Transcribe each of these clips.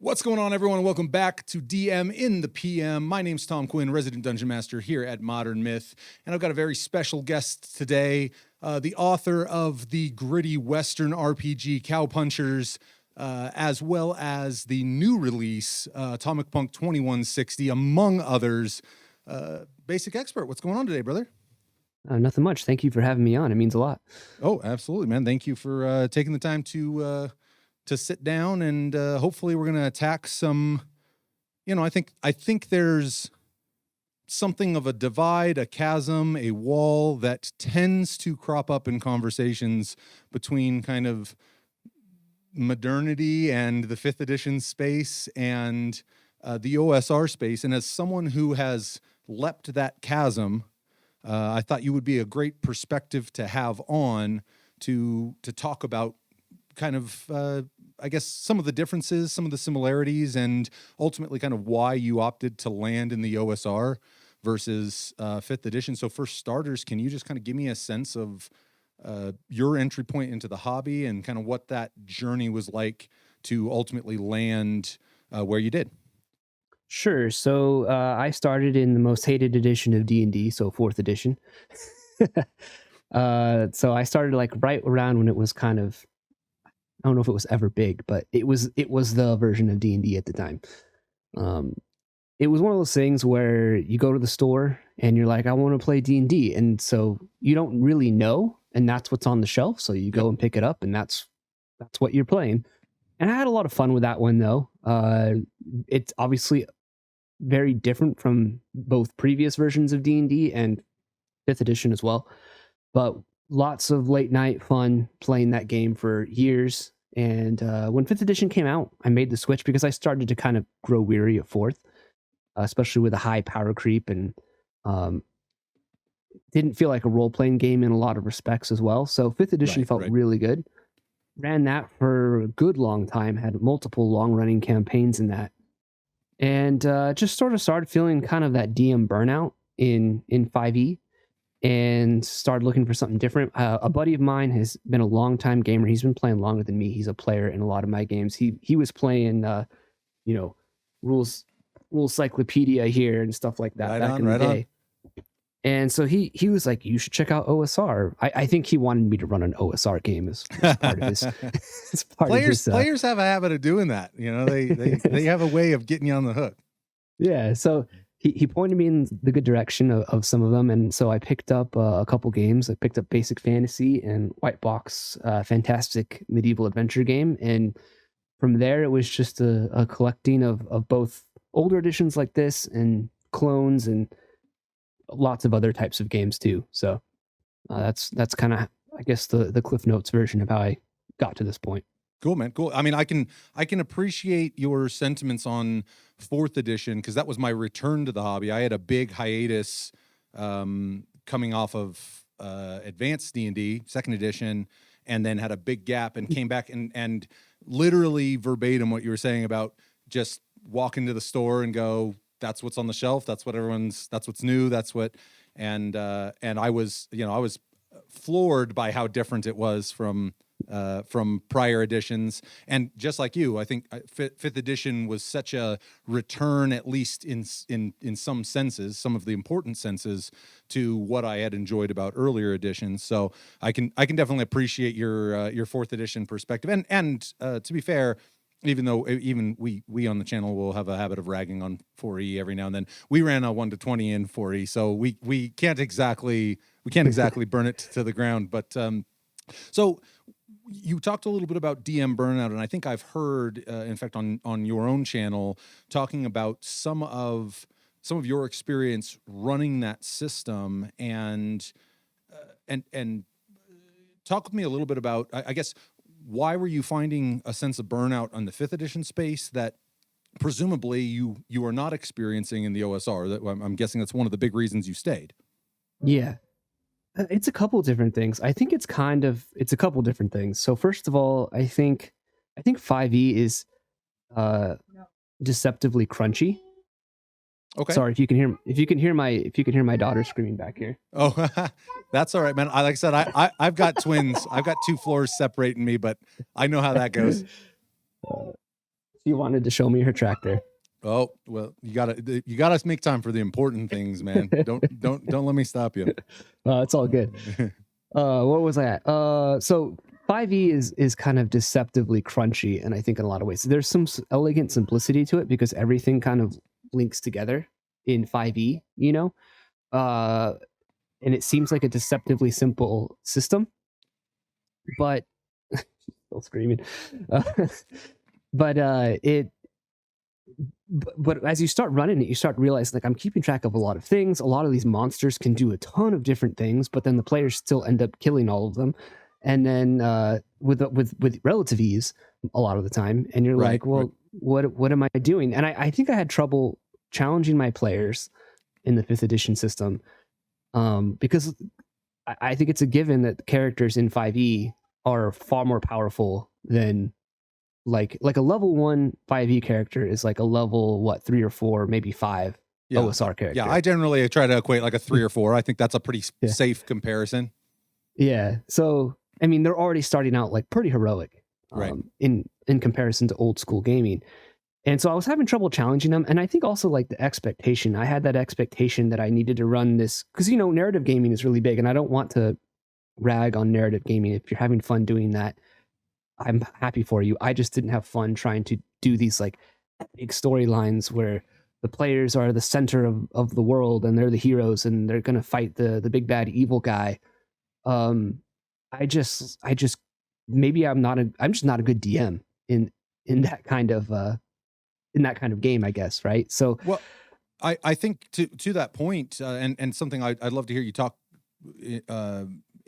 What's going on, everyone? Welcome back to DM in the PM. My name's Tom Quinn, resident Dungeon Master here at Modern Myth, and I've got a very special guest today, the author of the gritty Western RPG Cowpunchers, as well as the new release, Atomic Punk 2160, among others. Basic Expert, what's going on today, brother? Nothing much. Thank you for having me on. It means a lot. Oh, absolutely, man. Thank you for taking the time to sit down, and hopefully we're going to attack some, I think there's something of a divide, a chasm, a wall that tends to crop up in conversations between kind of modernity and the 5th edition space and the OSR space. And as someone who has leapt that chasm, I thought you would be a great perspective to have on to talk about kind of, I guess, some of the differences, some of the similarities, and ultimately kind of why you opted to land in the OSR versus 5th edition. So for starters, can you just kind of give me a sense of your entry point into the hobby and kind of what that journey was like to ultimately land where you did? Sure. So I started in the most hated edition of D&D, so 4th edition. So I started like right around when it was kind of, I don't know if it was ever big, but it was the version of D&D at the time. It was one of those things where you go to the store and you're like, I want to play D&D, and so you don't really know, and that's what's on the shelf. So you go and pick it up, and that's what you're playing. And I had a lot of fun with that one, though. It's obviously very different from both previous versions of D&D and 5th edition as well, but lots of late night fun playing that game for years. And when 5th edition came out, I made the switch because I started to kind of grow weary of 4th, especially with a high power creep, and didn't feel like a role-playing game in a lot of respects as well. So 5th edition felt really good. Ran that for a good long time, had multiple long-running campaigns in that. And just sort of started feeling kind of that DM burnout in 5e, and started looking for something different. A buddy of mine has been a long-time gamer. He's been playing longer than me. He's a player in a lot of my games. He was playing, rules cyclopedia here and stuff like that back in the day. And so he was like, you should check out OSR. I think he wanted me to run an OSR game as part of his. Players have a habit of doing that. They have a way of getting you on the hook. Yeah. So he pointed me in the good direction of some of them, and so I picked up a couple games. I picked up Basic Fantasy and White Box, fantastic medieval adventure game, and from there it was just a collecting of both older editions like this and clones and lots of other types of games too. So that's kind of, I guess, the Cliff Notes version of how I got to this point. Cool, man. Cool. I mean, I can appreciate your sentiments on 4th edition because that was my return to the hobby. I had a big hiatus coming off of Advanced D&D 2nd edition, and then had a big gap and came back and literally verbatim what you were saying about just walk into the store and go, that's what's on the shelf. That's what's new. And I was floored by how different it was from prior editions. And just like you, I think 5th edition was such a return, at least in some senses, some of the important senses, to what I had enjoyed about earlier editions. So I can definitely appreciate your 4th edition perspective. And to be fair, even we on the channel will have a habit of ragging on 4E every now and then. We ran a 1 to 20 in 4E, so we can't exactly burn it to the ground. But so you talked a little bit about DM burnout, and I think I've heard, in fact, on your own channel, talking about some of your experience running that system, and talk with me a little bit about, I guess, why were you finding a sense of burnout on the 5th edition space that presumably you are not experiencing in the OSR? I'm guessing that's one of the big reasons you stayed. Yeah. It's a couple different things. I think it's a couple different things. So first of all, I think 5e is deceptively crunchy. Okay. Sorry if you can hear my daughter screaming back here. Oh, that's all right, man. Like I said, I've got twins. I've got 2 floors separating me, but I know how that goes. She wanted to show me her tractor. Oh, well, you gotta make time for the important things, man. Don't let me stop you. It's all good. What was I at? So 5e is kind of deceptively crunchy, and I think in a lot of ways there's some elegant simplicity to it because everything kind of links together in 5e, you know. And it seems like a deceptively simple system, but still screaming. Uh, but but as you start running it, you start realizing like I'm keeping track of a lot of things. A lot of these monsters can do a ton of different things, but then the players still end up killing all of them. And then with relative ease a lot of the time, and you're Right, like, well, what am I doing? And I think I had trouble challenging my players in the 5th edition system, because I think it's a given that characters in 5e are far more powerful than like a level 1 5e character is like a level 3 or 4, maybe 5 OSR character. Yeah, I generally try to equate like a 3 or 4. I think that's a pretty safe comparison. Yeah. So I mean, they're already starting out like pretty heroic, right, in comparison to old school gaming. And so I was having trouble challenging them. And I think also like the expectation, I had that expectation that I needed to run this because, you know, narrative gaming is really big and I don't want to rag on narrative gaming. If you're having fun doing that, I'm happy for you. I just didn't have fun trying to do these like big storylines where the players are the center of the world and they're the heroes and they're going to fight the big bad evil guy. I just maybe I'm just not a good DM in that kind of game, I guess. Right. So, well, I think to that point, and something I'd love to hear you talk,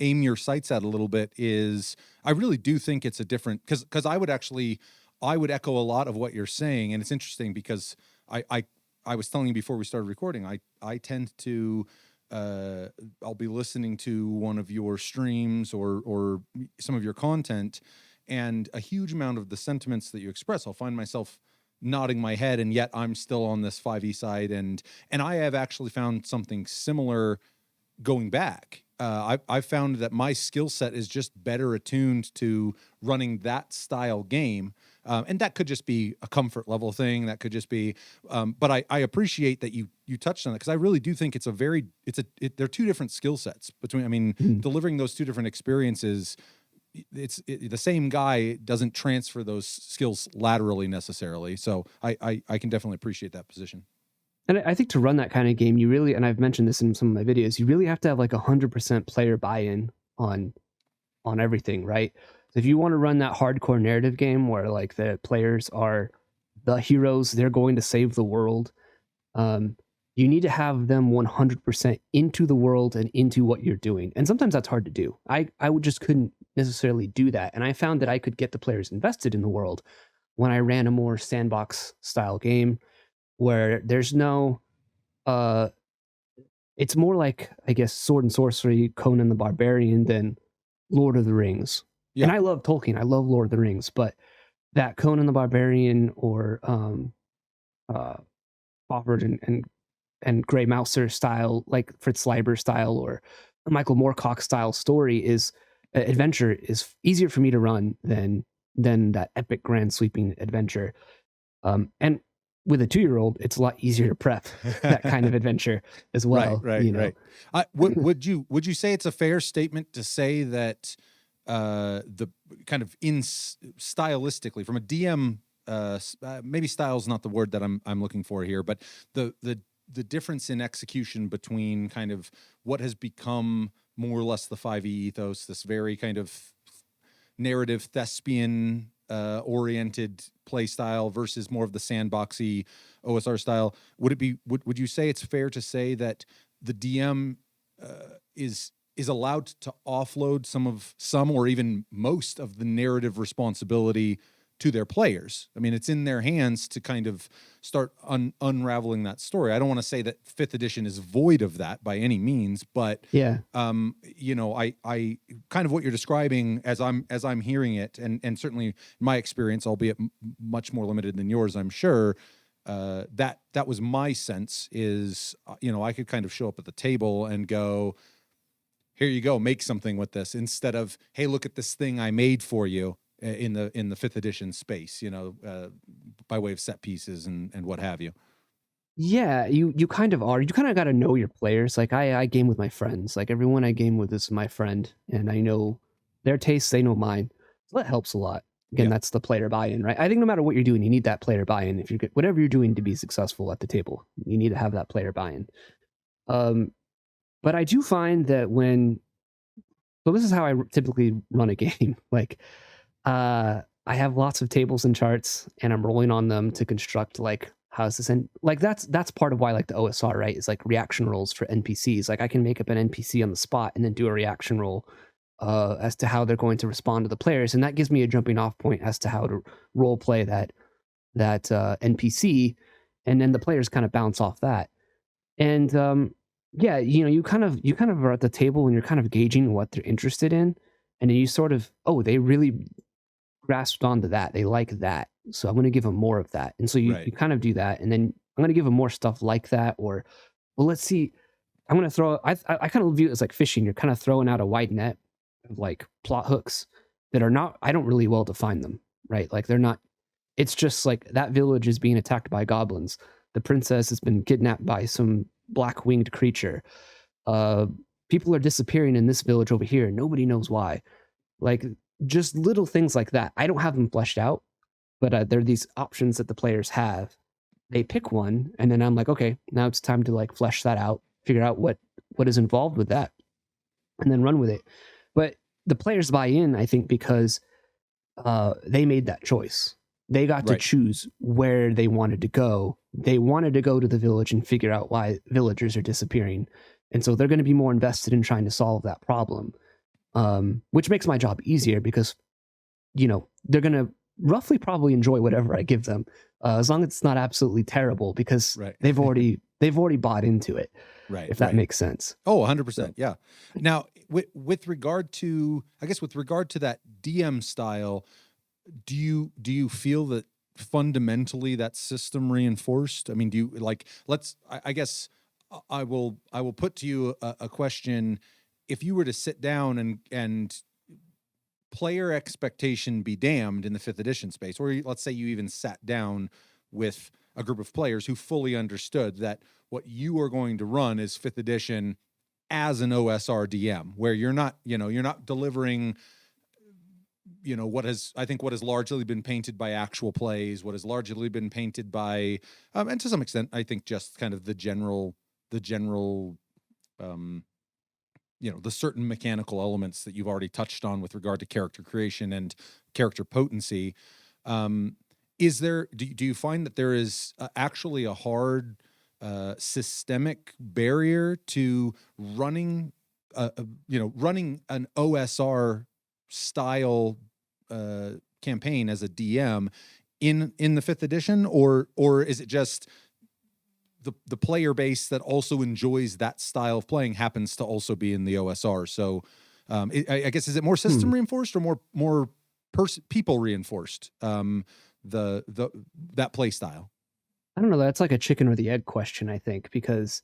aim your sights at a little bit is I really do think it's a different because I would echo a lot of what you're saying, and it's interesting because I was telling you before we started recording, I tend to I'll be listening to one of your streams or some of your content, and a huge amount of the sentiments that you express, I'll find myself nodding my head, and yet I'm still on this 5e side, and I have actually found something similar going back. I've found that my skill set is just better attuned to running that style game. And that could just be a comfort level thing. That could just be, but I appreciate that you touched on it because I really do think they're two different skill sets between, delivering those two different experiences. The same guy doesn't transfer those skills laterally necessarily. So I can definitely appreciate that position. and I think to run that kind of game, you really, and I've mentioned this in some of my videos, you really have to have like 100% player buy-in on everything, right? So if you want to run that hardcore narrative game where like the players are the heroes, they're going to save the world, you need to have them 100% into the world and into what you're doing. And sometimes that's hard to do. I just couldn't necessarily do that. And I found that I could get the players invested in the world when I ran a more sandbox style game where there's no it's more like, I guess, sword and sorcery, Conan the Barbarian than Lord of the Rings. Yeah. And I love Tolkien. I love Lord of the Rings, but that Conan the Barbarian or Crawford and Gray Mouser style, like Fritz Leiber style or Michael Moorcock style story is adventure is easier for me to run than that epic grand sweeping adventure. And with a 2-year-old, it's a lot easier to prep that kind of adventure as well. Right. You know? Right. Would you say it's a fair statement to say that the kind of stylistically from a DM, maybe style is not the word that I'm looking for here, but the difference in execution between kind of what has become more or less the 5e ethos, this very kind of narrative thespian oriented play style versus more of the sandboxy OSR style. Would you say it's fair to say that the DM is allowed to offload some or even most of the narrative responsibility to their players? I mean, it's in their hands to kind of start unraveling that story. I don't want to say that 5th edition is void of that by any means, but yeah, you know, I kind of what you're describing as I'm hearing it, and certainly my experience, albeit much more limited than yours, I'm sure. That was my sense is, you know, I could kind of show up at the table and go, here you go, make something with this, instead of, hey, look at this thing I made for you. in the fifth edition space, by way of set pieces and what have you. Yeah, you kind of are. You kind of got to know your players. Like I game with my friends. Like everyone I game with is my friend, and I know their tastes. They know mine. So that helps a lot. Again, Yeah. that's the player buy-in, right? I think no matter what you're doing, you need that player buy-in. If you're whatever you're doing to be successful at the table, you need to have that player buy-in. But I do find that so this is how I typically run a game. Like, I have lots of tables and charts, and I'm rolling on them to construct like how's this, and like that's part of why I like the OSR, right? Is like reaction rolls for NPCs. Like I can make up an NPC on the spot and then do a reaction roll as to how they're going to respond to the players, and that gives me a jumping off point as to how to role play that NPC, and then the players kind of bounce off that. And yeah, you kind of are at the table and you're kind of gauging what they're interested in, and then you sort of, oh, they really grasped onto that. They like that. So I'm going to give them more of that. And so you, Right. you kind of do that. And then I'm going to give them more stuff like that. Or, well, let's see. I'm going to throw, I kind of view it as like fishing. You're kind of throwing out a wide net of like plot hooks that are not, I don't really well define them, right? Like they're not, it's just like that village is being attacked by goblins. The princess has been kidnapped by some black winged creature. People are disappearing in this village over here. Nobody knows why. Like just little things like that. I don't have them fleshed out, but there are these options that the players have. They pick one, and then I'm like, okay, now it's time to like flesh that out, figure out what is involved with that, and then run with it. But the players buy in, I think, because they made that choice. They got to Right. choose where they wanted to go. They wanted to go to the village and figure out why villagers are disappearing, and so they're going to be more invested in trying to solve that problem. Which makes my job easier because, they're going to roughly probably enjoy whatever I give them, as long as it's not absolutely terrible, because Right. they've already bought into it. Right. If that Right. makes sense. Oh, 100%. Yeah. Now, with regard to, I guess, with regard to that DM style, do you feel that fundamentally that system reinforced? I mean, do you like, I guess I will put to you a question. If you were to sit down and player expectation be damned in the fifth edition space, or let's say you even sat down with a group of players who fully understood that what you are going to run is fifth edition as an OSR DM, where you're not delivering, what has largely been painted by actual plays, what has largely been painted by, and to some extent, I think just kind of the general, the certain mechanical elements that you've already touched on with regard to character creation and character potency. Do you find that there is actually a hard systemic barrier to running an OSR style campaign as a DM in the fifth edition, or is it just the player base that also enjoys that style of playing happens to also be in the OSR? So I guess, is it more system reinforced or more people reinforced, that play style? I don't know. That's like a chicken or the egg question, I think, because,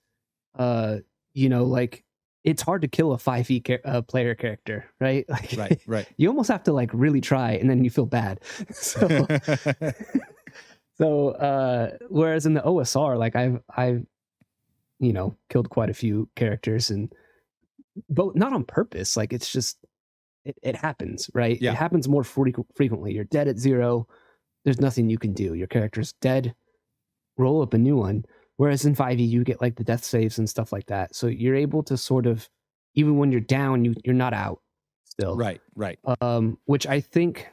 like it's hard to kill a 5e player character, right? Like, Right. You almost have to like really try, and then you feel bad. So, whereas in the OSR, like I've killed quite a few characters, and but not on purpose. Like it's just it happens, right? Yeah. It happens more frequently. You're dead at 0. There's nothing you can do. Your character's dead. Roll up a new one. Whereas in 5e, you get like the death saves and stuff like that. So you're able to sort of, even when you're down, you're not out still. Right. Which I think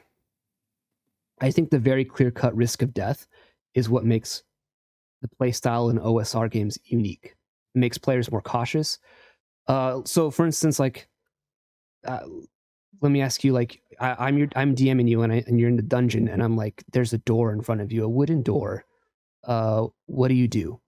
the very clear-cut risk of death is what makes the playstyle in OSR games unique. It makes players more cautious. So for instance, like, let me ask you, like, I'm DMing you, and you're in the dungeon, and I'm like, there's a door in front of you, a wooden door. What do you do?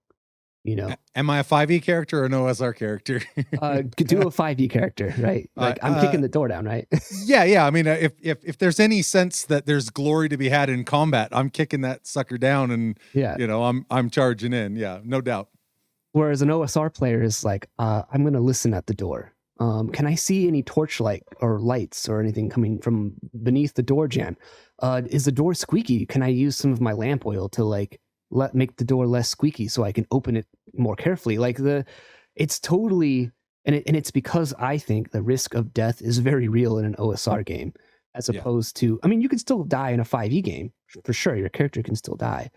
Am I a 5e character or an OSR character? Do a 5e character, right? Like I'm kicking the door down, right? Yeah. I mean, if there's any sense that there's glory to be had in combat, I'm kicking that sucker down, and Yeah, I'm charging in. Yeah, no doubt. Whereas an OSR player is like, I'm going to listen at the door. Can I see any torchlight or lights or anything coming from beneath the door jamb? Is the door squeaky? Can I use some of my lamp oil to like make the door less squeaky so I can open it more carefully? It's totally, and it's because I think the risk of death is very real in an OSR game, as Yeah. opposed to, I mean, you can still die in a 5e game for sure. Your character can still die,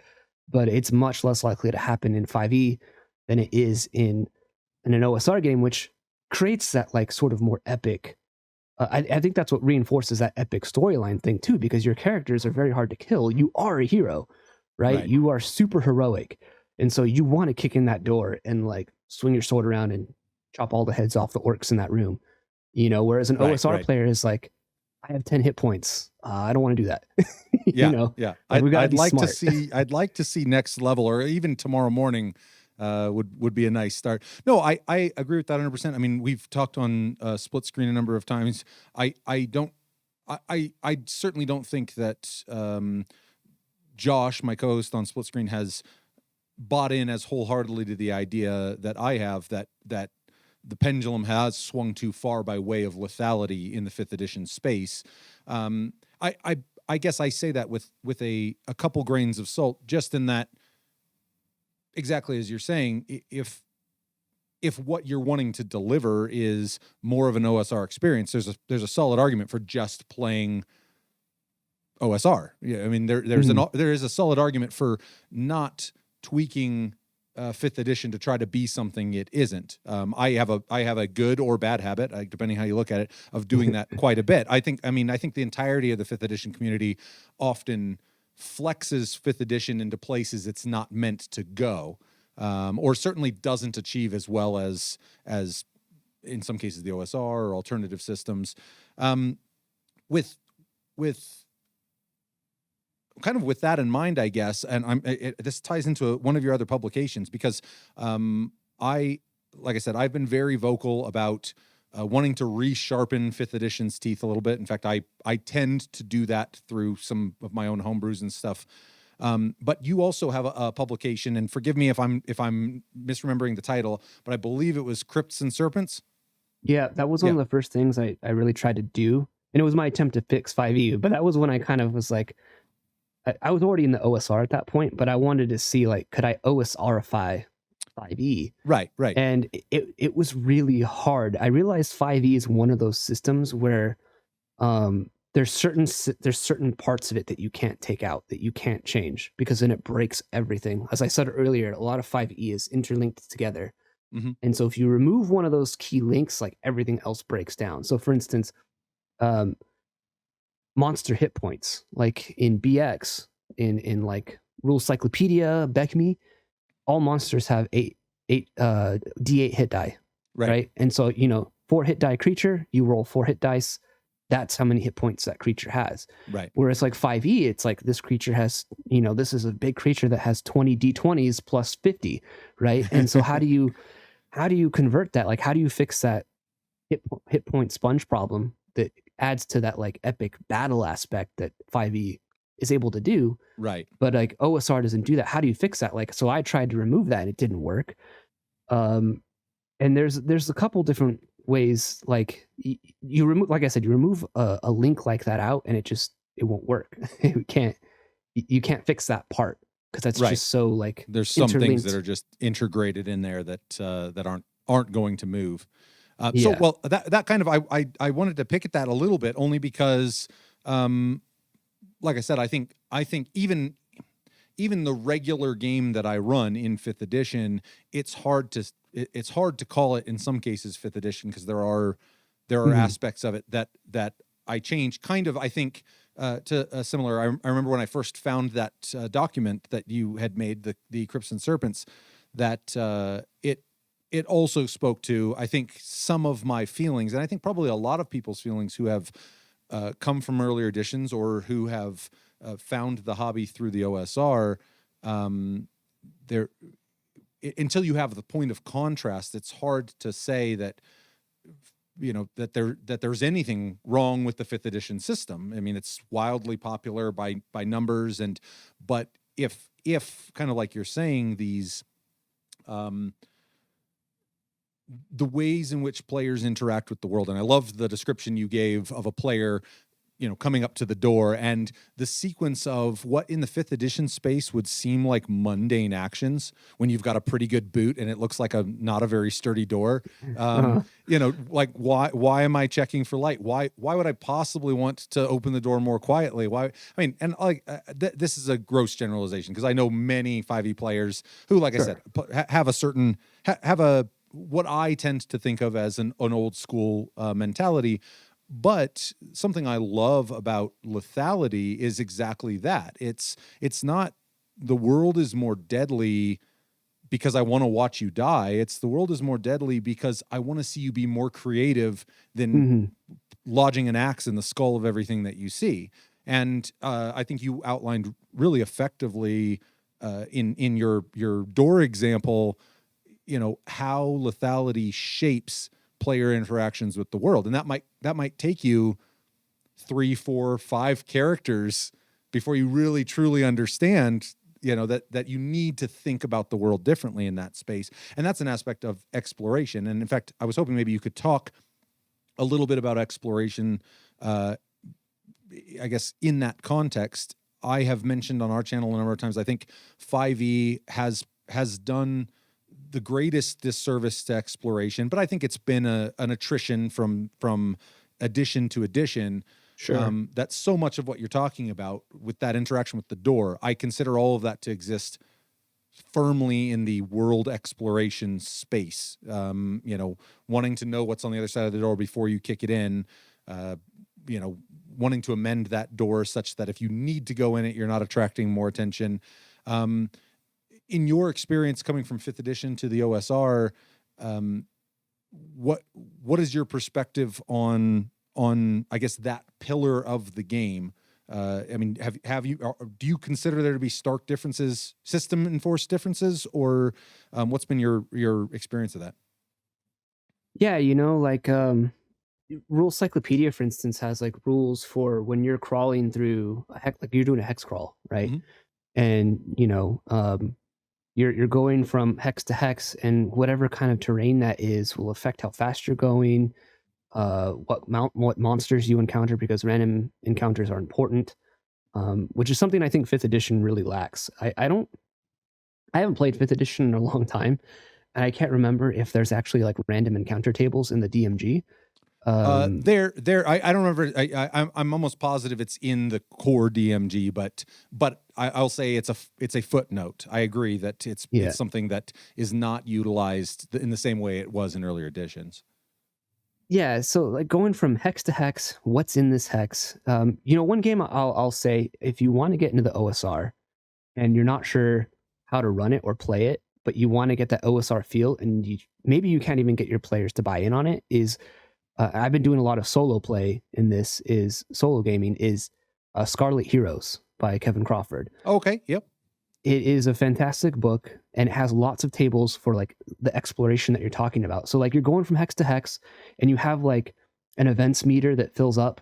but it's much less likely to happen in 5e than it is in an OSR game, which creates that like sort of more epic. I think that's what reinforces that epic storyline thing too, because your characters are very hard to kill. You are a hero, right? Right. You are super heroic, and so you want to kick in that door and like swing your sword around and chop all the heads off the orcs in that room. Whereas an Right, OSR right. player is like, I have 10 hit points. I don't want to do that. Yeah, yeah. Like, we gotta I'd be like smart. to see. I'd like to see next level, or even tomorrow morning. Would be a nice start. No, I agree with that 100%. I mean, we've talked on split screen a number of times. I don't. I certainly don't think that Josh, my co-host on split screen, has bought in as wholeheartedly to the idea that I have, that the pendulum has swung too far by way of lethality in the 5th edition space. I guess I say that with a couple grains of salt, just in that, exactly as you're saying, if what you're wanting to deliver is more of an OSR experience, there's a solid argument for just playing OSR. Yeah, I mean there is a solid argument for not tweaking 5th edition to try to be something it isn't. I have a good or bad habit, depending how you look at it, of doing that quite a bit. I think the entirety of the 5th edition community often flexes 5th edition into places it's not meant to go, or certainly doesn't achieve as well as in some cases the OSR or alternative systems. With kind of with that in mind, I guess, and this ties into one of your other publications, because like I said, I've been very vocal about wanting to resharpen 5th edition's teeth a little bit. In fact, I tend to do that through some of my own homebrews and stuff. But you also have a publication, and forgive me if I'm misremembering the title, but I believe it was Crypts and Serpents. Yeah, that was one of the first things I really tried to do, and it was my attempt to fix 5e. But that was when I kind of was like, I was already in the OSR at that point, but I wanted to see, like, could I OSRify 5e? Right. And it was really hard. I realized 5e is one of those systems where there's certain parts of it that you can't take out, that you can't change, because then it breaks everything. As I said earlier, a lot of 5e is interlinked together. Mm-hmm. And so if you remove one of those key links, like, everything else breaks down. So for instance, monster hit points, like in BX, in like Rule Cyclopedia, Beckme, all monsters have eight D8 hit die, right? And so 4 hit die creature, you roll 4 hit dice. That's how many hit points that creature has. Right. Whereas like 5e, it's like this creature has, this is a big creature that has 20 d20s plus 50, right? And so how do you convert that? Like, how do you fix that hit point sponge problem that adds to that like epic battle aspect that 5e is able to do? Right. But like OSR doesn't do that. How do you fix that? Like, so I tried to remove that and it didn't work. And there's a couple different ways. Like, you remove, like I said, you remove a link like that out and it won't work. you can't fix that part, because that's just so like, there's some things that are just integrated in there that aren't going to move. So, well, that kind of, I wanted to pick at that a little bit, only because, like I said, I think even the regular game that I run in 5th edition, it's hard to call it in some cases 5th edition, because there are aspects of it that I change. Kind of, I think, to a similar. I remember when I first found that document that you had made, the Crypts and Serpents, that it also spoke to, I think, some of my feelings, and I think probably a lot of people's feelings who have come from earlier editions or who have found the hobby through the OSR. Until you have the point of contrast, it's hard to say that that there's anything wrong with the 5th edition system. I mean, it's wildly popular by numbers, but if kind of like you're saying, these the ways in which players interact with the world. And I loved the description you gave of a player, coming up to the door, and the sequence of what in the 5th edition space would seem like mundane actions when you've got a pretty good boot and it looks like a not a very sturdy door. Uh, Like why am I checking for light? Why would I possibly want to open the door more quietly? Why? I mean, and like this is a gross generalization because I know many 5e players who, like I said, have a certain have a what I tend to think of as an old school mentality. But something I love about lethality is exactly that. It's not the world is more deadly because I want to watch you die. It's the world is more deadly because I want to see you be more creative than mhm. lodging an axe in the skull of everything that you see. And I think you outlined really effectively in your door example, how lethality shapes player interactions with the world. And that might take you 3, 4, 5 characters before you really truly understand, that you need to think about the world differently in that space. And that's an aspect of exploration. And in fact, I was hoping maybe you could talk a little bit about exploration. I guess in that context, I have mentioned on our channel a number of times, I think 5e has done the greatest disservice to exploration, but I think it's been an attrition from edition to edition. Sure. That's so much of what you're talking about with that interaction with the door. I consider all of that to exist firmly in the world exploration space. Wanting to know what's on the other side of the door before you kick it in. Wanting to amend that door such that if you need to go in it, you're not attracting more attention. In your experience coming from 5th edition to the OSR, what is your perspective on I guess that pillar of the game? I mean, do you consider there to be stark differences, system enforced differences, or what's been your experience of that? Yeah, Rule Cyclopedia, for instance, has like rules for when you're crawling through a hex, like you're doing a hex crawl, right? Mhm. And you're going from hex to hex, and whatever kind of terrain that is will affect how fast you're going, what monsters you encounter, because random encounters are important, which is something I think 5th edition really lacks. I haven't played 5th edition in a long time, and I can't remember if there's actually like random encounter tables in the DMG. I don't remember. I'm almost positive it's in the core DMG, but I'll say it's a footnote. I agree that it's Yeah. something that is not utilized in the same way it was in earlier editions. Yeah, so like going from hex to hex, what's in this hex? One game I'll say, if you want to get into the OSR and you're not sure how to run it or play it, but you want to get that OSR feel, and maybe you can't even get your players to buy in on it, is I've been doing a lot of solo play in this, is solo gaming, is Scarlet Heroes by Kevin Crawford. Okay, yep. It is a fantastic book, and it has lots of tables for like the exploration that you're talking about. So like you're going from hex to hex, and you have like an events meter that fills up,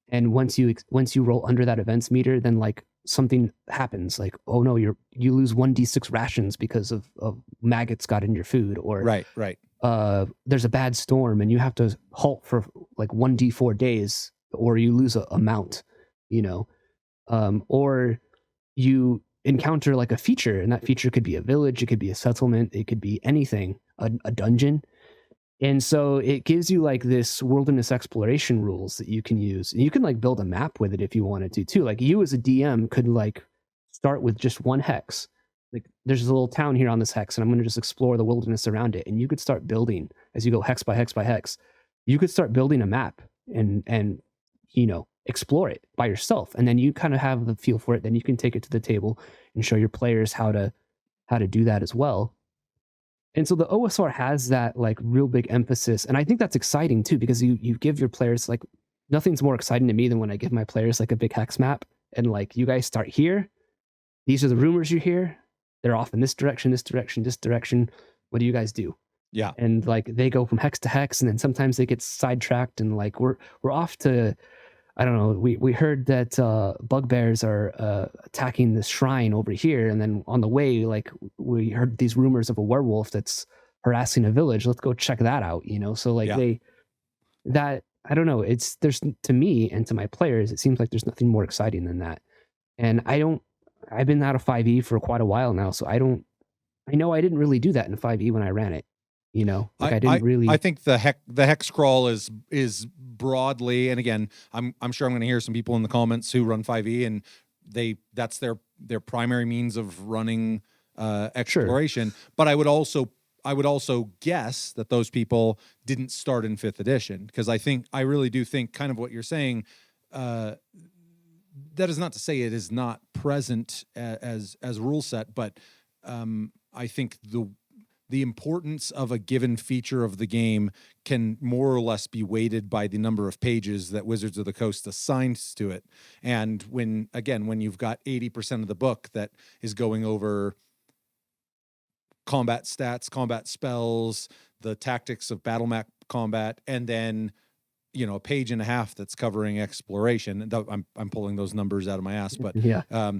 and once you roll under that events meter, then like something happens, like, oh no, you lose 1d6 rations because of maggots got in your food, or Right. there's a bad storm and you have to halt for like 1d4 days, or you lose a mount, or you encounter like a feature, and that feature could be a village, it could be a settlement, it could be anything, a dungeon. And so it gives you like this wilderness exploration rules that you can use. And you can like build a map with it if you wanted to too. Like you as a DM could like start with just one hex. Like there's a little town here on this hex, and I'm going to just explore the wilderness around it. And you could start building as you go hex by hex by hex. You could start building a map and explore it by yourself. And then you kind of have the feel for it. Then you can take it to the table and show your players how to do that as well. And so the OSR has that like real big emphasis. And I think that's exciting too, because you give your players, like, nothing's more exciting to me than when I give my players like a big hex map and like, you guys start here. These are the rumors you hear. They're off in this direction, this direction, this direction. What do you guys do? Yeah. And like they go from hex to hex, and then sometimes they get sidetracked, and like we're off to, I don't know, we heard that bugbears are attacking this shrine over here, and then on the way, like we heard these rumors of a werewolf that's harassing a village. Let's go check that out, you know? So like Yeah. that, I don't know. There's, to me and to my players, it seems like there's nothing more exciting than that. And I've been out of 5e for quite a while now. So I know I didn't really do that in 5e when I ran it, you know, like I, I I didn't I really. think the hex crawl is broadly, and again, I'm sure I'm going to hear some people in the comments who run 5e and that's their primary means of running Sure. exploration. But I would also guess that those people didn't start in 5th edition, because I really do think kind of what you're saying. Uh, that is not to say it is not present as rule set, but I think the importance of a given feature of the game can more or less be weighted by the number of pages that Wizards of the Coast assigns to it. And when you've got 80% of the book that is going over combat stats, combat spells, the tactics of battle map combat, and then a page and a half that's covering exploration. I'm pulling those numbers out of my ass, but Yeah. I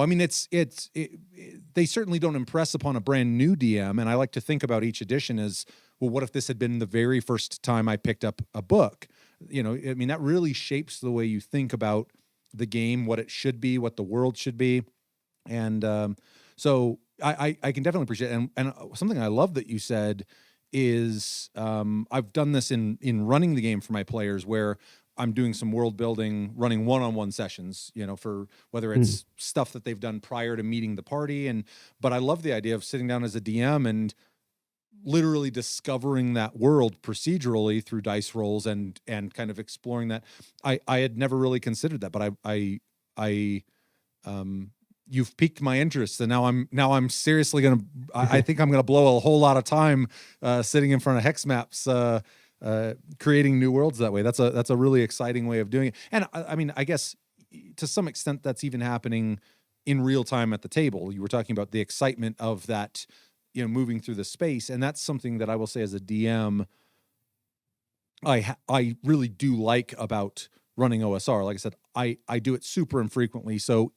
mean, they certainly don't impress upon a brand new DM. And I like to think about each edition as, well, what if this had been the very first time I picked up a book? I mean, that really shapes the way you think about the game, what it should be, what the world should be. And so I can definitely appreciate it. And something I love that you said is I've done this in running the game for my players, where I'm doing some world building, running one-on-one sessions, for whether it's stuff that they've done prior to meeting the party. But I love the idea of sitting down as a DM and literally discovering that world procedurally through dice rolls and kind of exploring that. I had never really considered that, but I you've piqued my interest, and now I'm seriously gonna. I think I'm gonna blow a whole lot of time sitting in front of hex maps, creating new worlds that way. That's a really exciting way of doing it. And I mean, I guess to some extent that's even happening in real time at the table. You were talking about the excitement of that, moving through the space, and that's something that I will say as a DM, I really do like about running OSR. Like I said, I do it super infrequently, so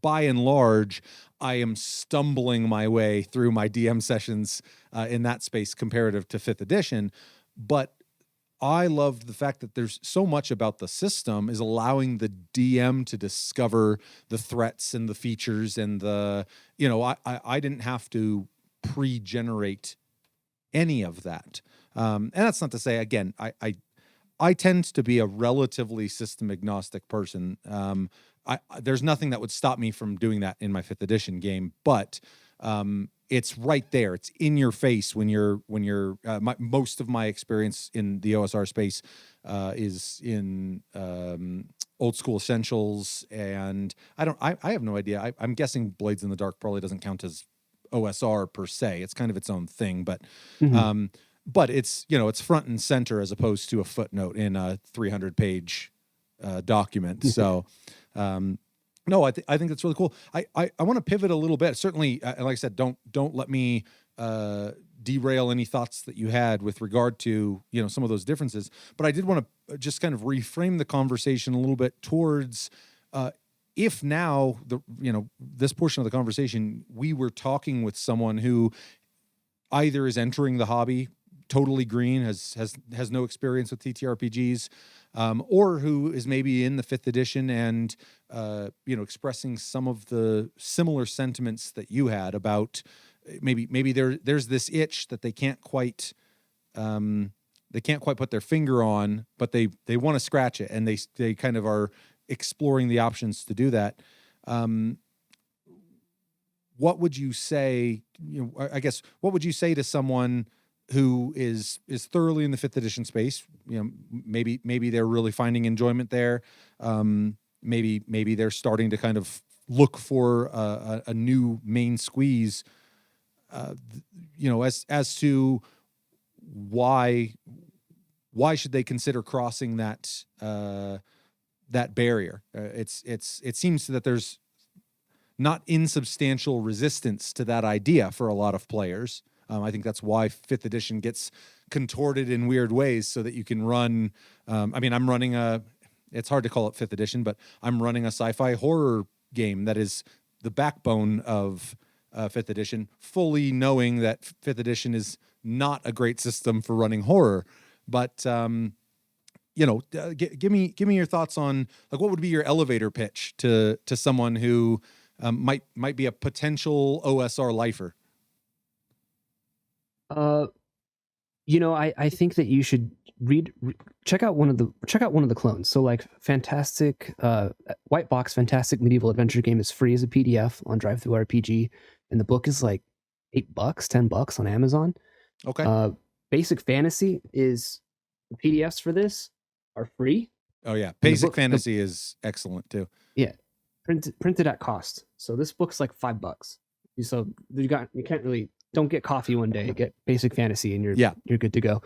by and large, I am stumbling my way through my DM sessions in that space comparative to 5th edition. But I loved the fact that there's so much about the system is allowing the DM to discover the threats and the features and I didn't have to pre-generate any of that. And that's not to say, again, I tend to be a relatively system agnostic person. There's nothing that would stop me from doing that in my 5th edition game, but it's right there. It's in your face when you're most of my experience in the OSR space is in old school essentials, and I have no idea. I'm guessing Blades in the Dark probably doesn't count as OSR per se. It's kind of its own thing, but but it's it's front and center as opposed to a footnote in a 300-page document. So no, I think that's really cool. I want to pivot a little bit. Certainly, like I said, don't let me derail any thoughts that you had with regard to some of those differences. But I did want to just kind of reframe the conversation a little bit towards if now this portion of the conversation we were talking with someone who either is entering the hobby totally green, has no experience with TTRPGs, or who is maybe in the 5th edition and expressing some of the similar sentiments that you had about maybe there's this itch that they can't quite put their finger on, but they want to scratch it, and they kind of are exploring the options to do that. What would you say? I guess what would you say to someone who is thoroughly in the 5th edition space? Maybe they're really finding enjoyment there. Maybe they're starting to kind of look for a new main squeeze. As to why should they consider crossing that barrier? It seems that there's not insubstantial resistance to that idea for a lot of players. I think that's why 5th edition gets contorted in weird ways so that you can run. I'm running it's hard to call it 5th edition, but I'm running a sci-fi horror game that is the backbone of fifth edition, fully knowing that fifth edition is not a great system for running horror. But give me your thoughts on like what would be your elevator pitch to someone who might be a potential OSR lifer. I think that you should check out one of the clones. So like Fantastic White Box Fantastic Medieval Adventure Game is free as a PDF on DriveThruRPG, and the book is like $8, $10 on Amazon. Okay. Basic Fantasy is the PDFs for this are free. Oh yeah, Basic Fantasy is excellent too. Yeah, printed at cost. So this book's like $5. So you can't really. Don't get coffee one day. Get Basic Fantasy, and you're good to go.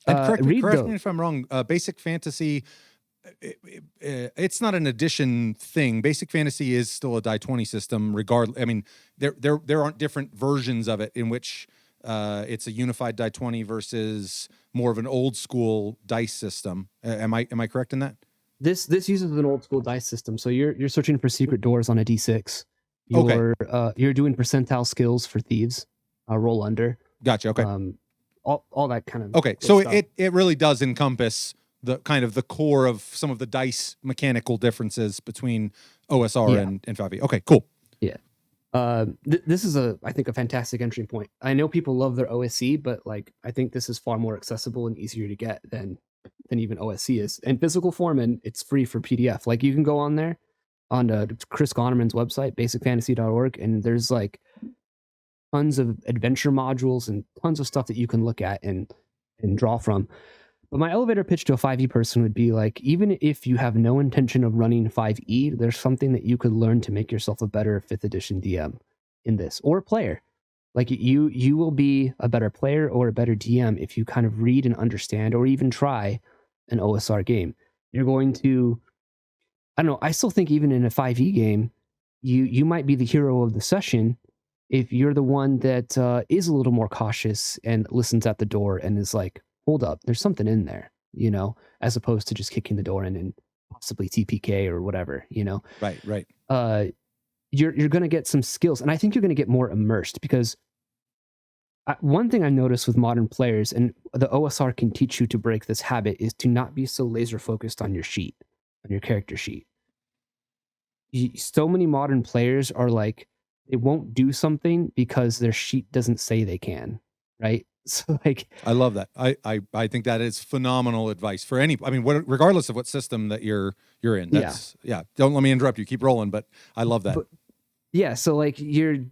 And correct me if I'm wrong. Basic Fantasy, it's not an edition thing. Basic Fantasy is still a die 20 system. Regardless, I mean, there aren't different versions of it in which it's a unified die 20 versus more of an old school dice system. Am I correct in that? This uses an old school dice system. So you're searching for secret doors on a D6. You're doing percentile skills for thieves. Roll under. Gotcha. Okay. All that kind of. Okay, so stuff. It really does encompass the kind of the core of some of the dice mechanical differences between OSR and 5e. Okay, cool. Yeah. This is I think a fantastic entry point. I know people love their OSC, but like I think this is far more accessible and easier to get than even OSC is. And physical form, and it's free for PDF. Like you can go on there on Chris Gonerman's website, basicfantasy.org, and there's like tons of adventure modules and tons of stuff that you can look at and draw from. But my elevator pitch to a 5e person would be like, even if you have no intention of running 5e, there's something that you could learn to make yourself a better 5th edition DM in this, or player. Like you will be a better player or a better DM if you kind of read and understand or even try an OSR game. You're going to, I don't know, I still think even in a 5e game, you might be the hero of the session if you're the one that is a little more cautious and listens at the door and is like, hold up, there's something in there, as opposed to just kicking the door in and possibly TPK or whatever, Right. You're going to get some skills, and I think you're going to get more immersed because one thing I noticed with modern players, and the OSR can teach you to break this habit, is to not be so laser focused on your sheet, on your character sheet. So many modern players are like, they won't do something because their sheet doesn't say they can, right? So like, I love that. I think that is phenomenal advice for any. I mean, regardless of what system that you're in. That's, yeah. Don't let me interrupt you. Keep rolling, but I love that. So like,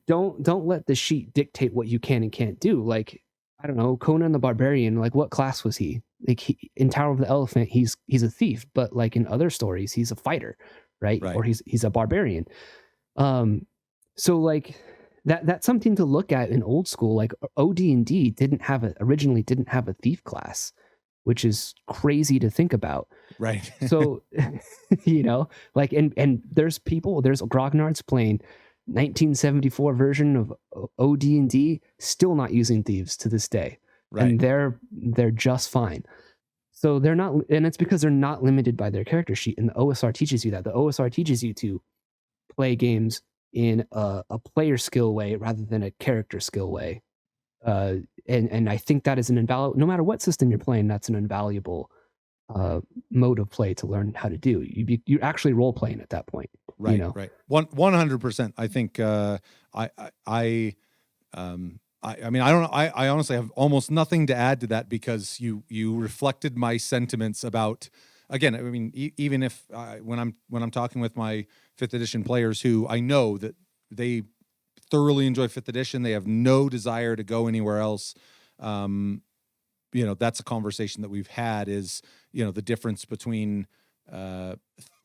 don't let the sheet dictate what you can and can't do. Like, I don't know, Conan the Barbarian. Like, what class was he? Like, in Tower of the Elephant, he's a thief, but like in other stories, he's a fighter, right? Or he's a barbarian. So like that's something to look at in old school. Like OD&D originally didn't have a thief class, which is crazy to think about. Right. So, like, and there's grognards playing 1974 version of OD&D, still not using thieves to this day. Right. And they're just fine. So they're not, and it's because they're not limited by their character sheet. And the OSR teaches you that. The OSR teaches you to play games in a player skill way rather than a character skill way. And I think that is an invaluable, no matter what system you're playing, that's an invaluable mode of play to learn how to do. You're actually role playing at that point. Right, right. 100%. I think I mean, I don't know. I honestly have almost nothing to add to that because you reflected my sentiments about. Again, I mean, even if when I'm talking with my 5th edition players who I know that they thoroughly enjoy 5th edition, they have no desire to go anywhere else. That's a conversation that we've had. Is the difference between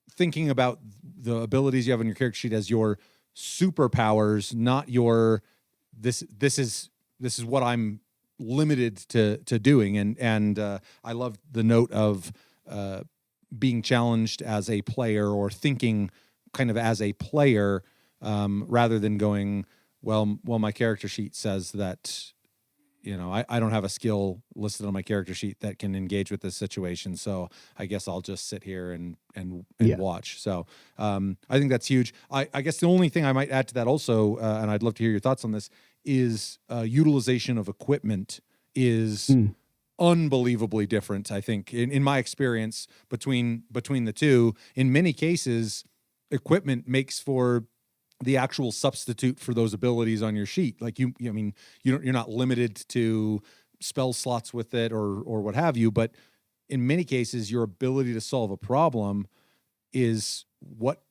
thinking about the abilities you have on your character sheet as your superpowers, not your this is what I'm limited to doing. And I love the note of being challenged as a player or thinking kind of as a player rather than going, well, my character sheet says that, I don't have a skill listed on my character sheet that can engage with this situation. So I guess I'll just sit here and Yeah. watch. So I think that's huge. I guess the only thing I might add to that also, and I'd love to hear your thoughts on this, is utilization of equipment is unbelievably different. I think in my experience between the two, in many cases, equipment makes for the actual substitute for those abilities on your sheet. Like I mean, you're not limited to spell slots with it or what have you, but in many cases, your ability to solve a problem is what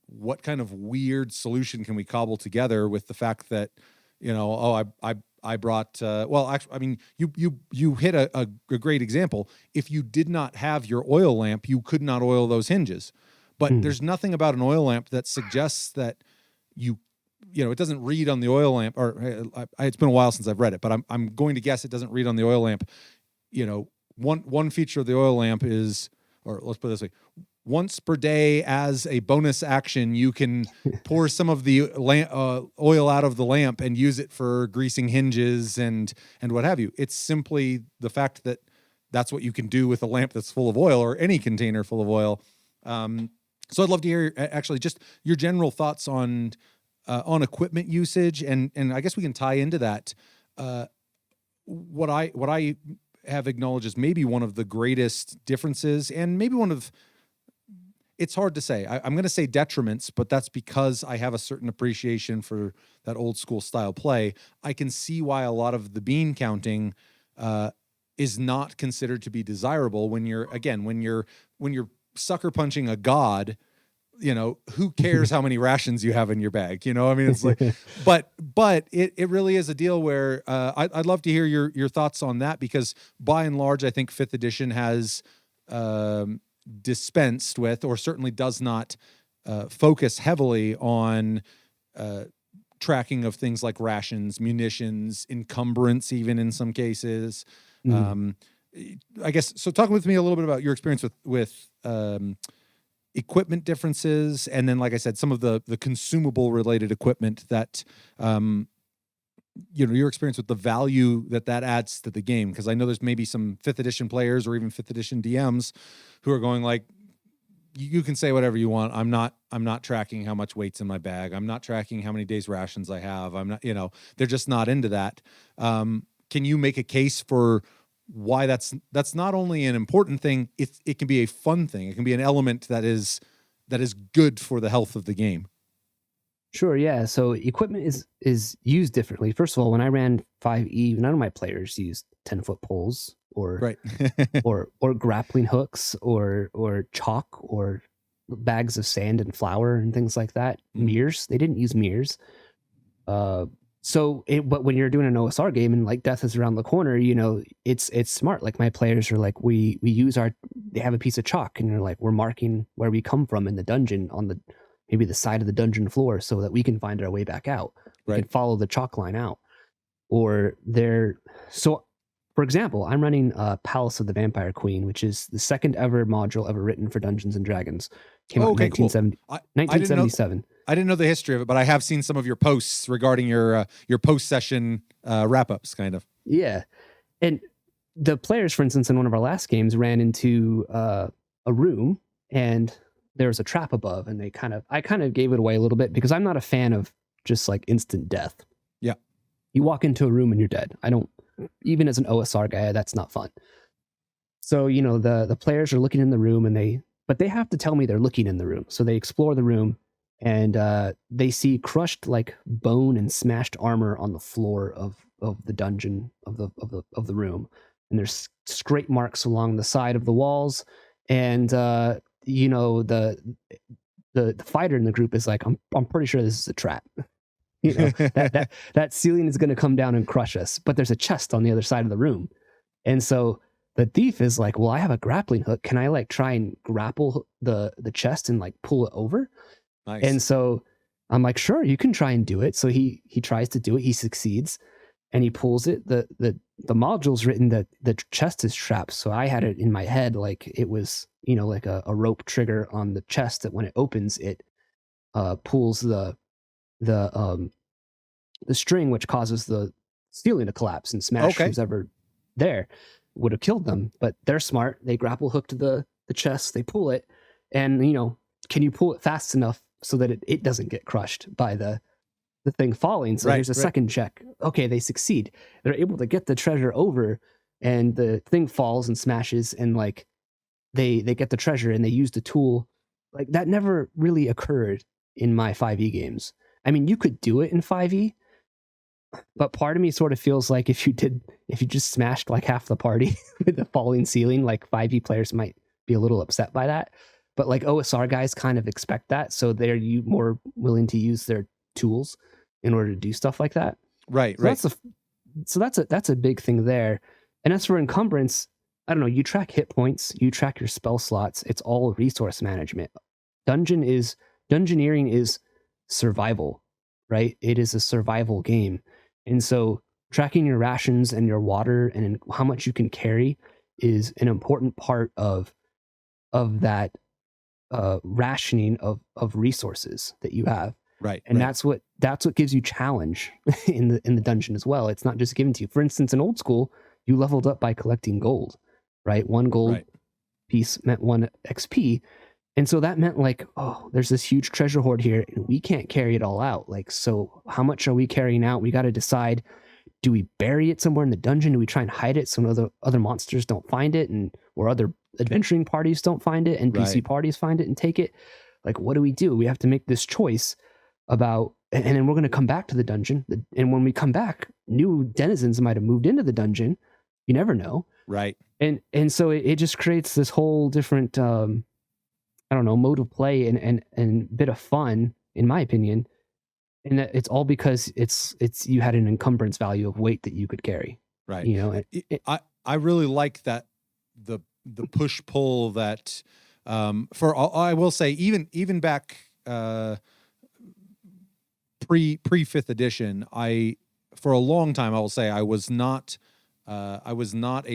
kind of weird solution can we cobble together with the fact that, I brought, well, actually, I mean, you hit a great example. If you did not have your oil lamp, you could not oil those hinges. But there's nothing about an oil lamp that suggests that it doesn't read on the oil lamp, or it's been a while since I've read it, but I'm going to guess it doesn't read on the oil lamp. One feature of the oil lamp is, or let's put it this way, once per day as a bonus action, you can pour some of the oil out of the lamp and use it for greasing hinges and what have you. It's simply the fact that that's what you can do with a lamp that's full of oil, or any container full of oil. So I'd love to hear actually just your general thoughts on equipment usage, and I guess we can tie into that. What I have acknowledged as maybe one of the greatest differences, and maybe it's hard to say. I'm going to say detriments, but that's because I have a certain appreciation for that old school style play. I can see why a lot of the bean counting is not considered to be desirable when you're sucker punching a god. Who cares how many rations you have in your bag? I mean, it's like, but it really is a deal where I'd love to hear your thoughts on that, because by and large, I think 5th edition has dispensed with, or certainly does not focus heavily on tracking of things like rations, munitions, encumbrance, even in some cases. I guess, so talk with me a little bit about your experience with equipment differences, and then, like I said, some of the consumable related equipment that your experience with the value that adds to the game, because I know there's maybe some 5th edition players or even 5th edition DMs who are going like, you can say whatever you want. I'm not tracking how much weight's in my bag. I'm not tracking how many days rations I have. I'm not, they're just not into that. Can you make a case for why that's not only an important thing, it can be a fun thing. It can be an element that is good for the health of the game. Sure, yeah. So equipment is used differently. First of all, when I ran 5e, none of my players used 10-foot poles or right. or grappling hooks or chalk or bags of sand and flour and things like that. Mirrors, they didn't use mirrors. But when you're doing an OSR game and like death is around the corner, it's smart. Like my players are like, we use they have a piece of chalk, and they're like, we're marking where we come from in the dungeon on maybe the side of the dungeon floor so that we can find our way back out. We can follow the chalk line out. For example, I'm running Palace of the Vampire Queen, which is the second ever module ever written for Dungeons and Dragons. Came out in 1977. I didn't know the history of it, but I have seen some of your posts regarding your post-session wrap-ups, kind of. Yeah. And the players, for instance, in one of our last games ran into a room, and there was a trap above, and I kind of gave it away a little bit because I'm not a fan of just like instant death. Yeah. You walk into a room and you're dead. Even as an OSR guy, that's not fun. So, the players are looking in the room, but they have to tell me they're looking in the room. So they explore the room, and they see crushed like bone and smashed armor on the floor of the dungeon of the room, and there's scrape marks along the side of the walls, and the fighter in the group is like, I'm pretty sure this is a trap. That ceiling is going to come down and crush us, but there's a chest on the other side of the room. And so the thief is like, well, I have a grappling hook. Can I like try and grapple the chest and like pull it over? Nice. And so I'm like, sure, you can try and do it. So he tries to do it. He succeeds, and he pulls it. The module's written that the chest is trapped. So I had it in my head like it was, like a rope trigger on the chest that when it opens, it pulls the string, which causes the ceiling to collapse and smash Okay. who's ever there. Would have killed them, but they're smart. They grapple hook to the chest, they pull it, and can you pull it fast enough so that it doesn't get crushed by the thing falling? So Right, here's a right. second check. Okay, they succeed. They're able to get the treasure over, and the thing falls and smashes, and like they get the treasure and they use the tool. Like that never really occurred in my 5e games. I mean, you could do it in 5e, but part of me sort of feels like if you just smashed like half the party with the falling ceiling, like 5e players might be a little upset by that. But like OSR guys kind of expect that, so they're more willing to use their tools in order to do stuff like that. Right, So right. that's a big thing there. And as for encumbrance, I don't know, you track hit points, you track your spell slots, it's all resource management. Dungeoneering is survival, right? It is a survival game. And so tracking your rations and your water and how much you can carry is an important part of that rationing of resources that you have. Right, And right. that's what gives you challenge in the dungeon as well. It's not just given to you. For instance, in old school, you leveled up by collecting gold, right? One gold Right. piece meant 1 XP. And so that meant like, oh, there's this huge treasure hoard here and we can't carry it all out. Like, so how much are we carrying out? We got to decide, do we bury it somewhere in the dungeon? Do we try and hide it so other monsters don't find it, or other adventuring parties don't find it, NPC Right. parties find it and take it? Like, what do? We have to make this choice about, and then we're going to come back to the dungeon. And when we come back, new denizens might have moved into the dungeon. You never know. Right. And so it just creates this whole different, I don't know, mode of play and bit of fun, in my opinion. And it's all because it's you had an encumbrance value of weight that you could carry. Right. You know, I really like that the push pull that I will say even back pre 5th edition, for a long time I will say I was not a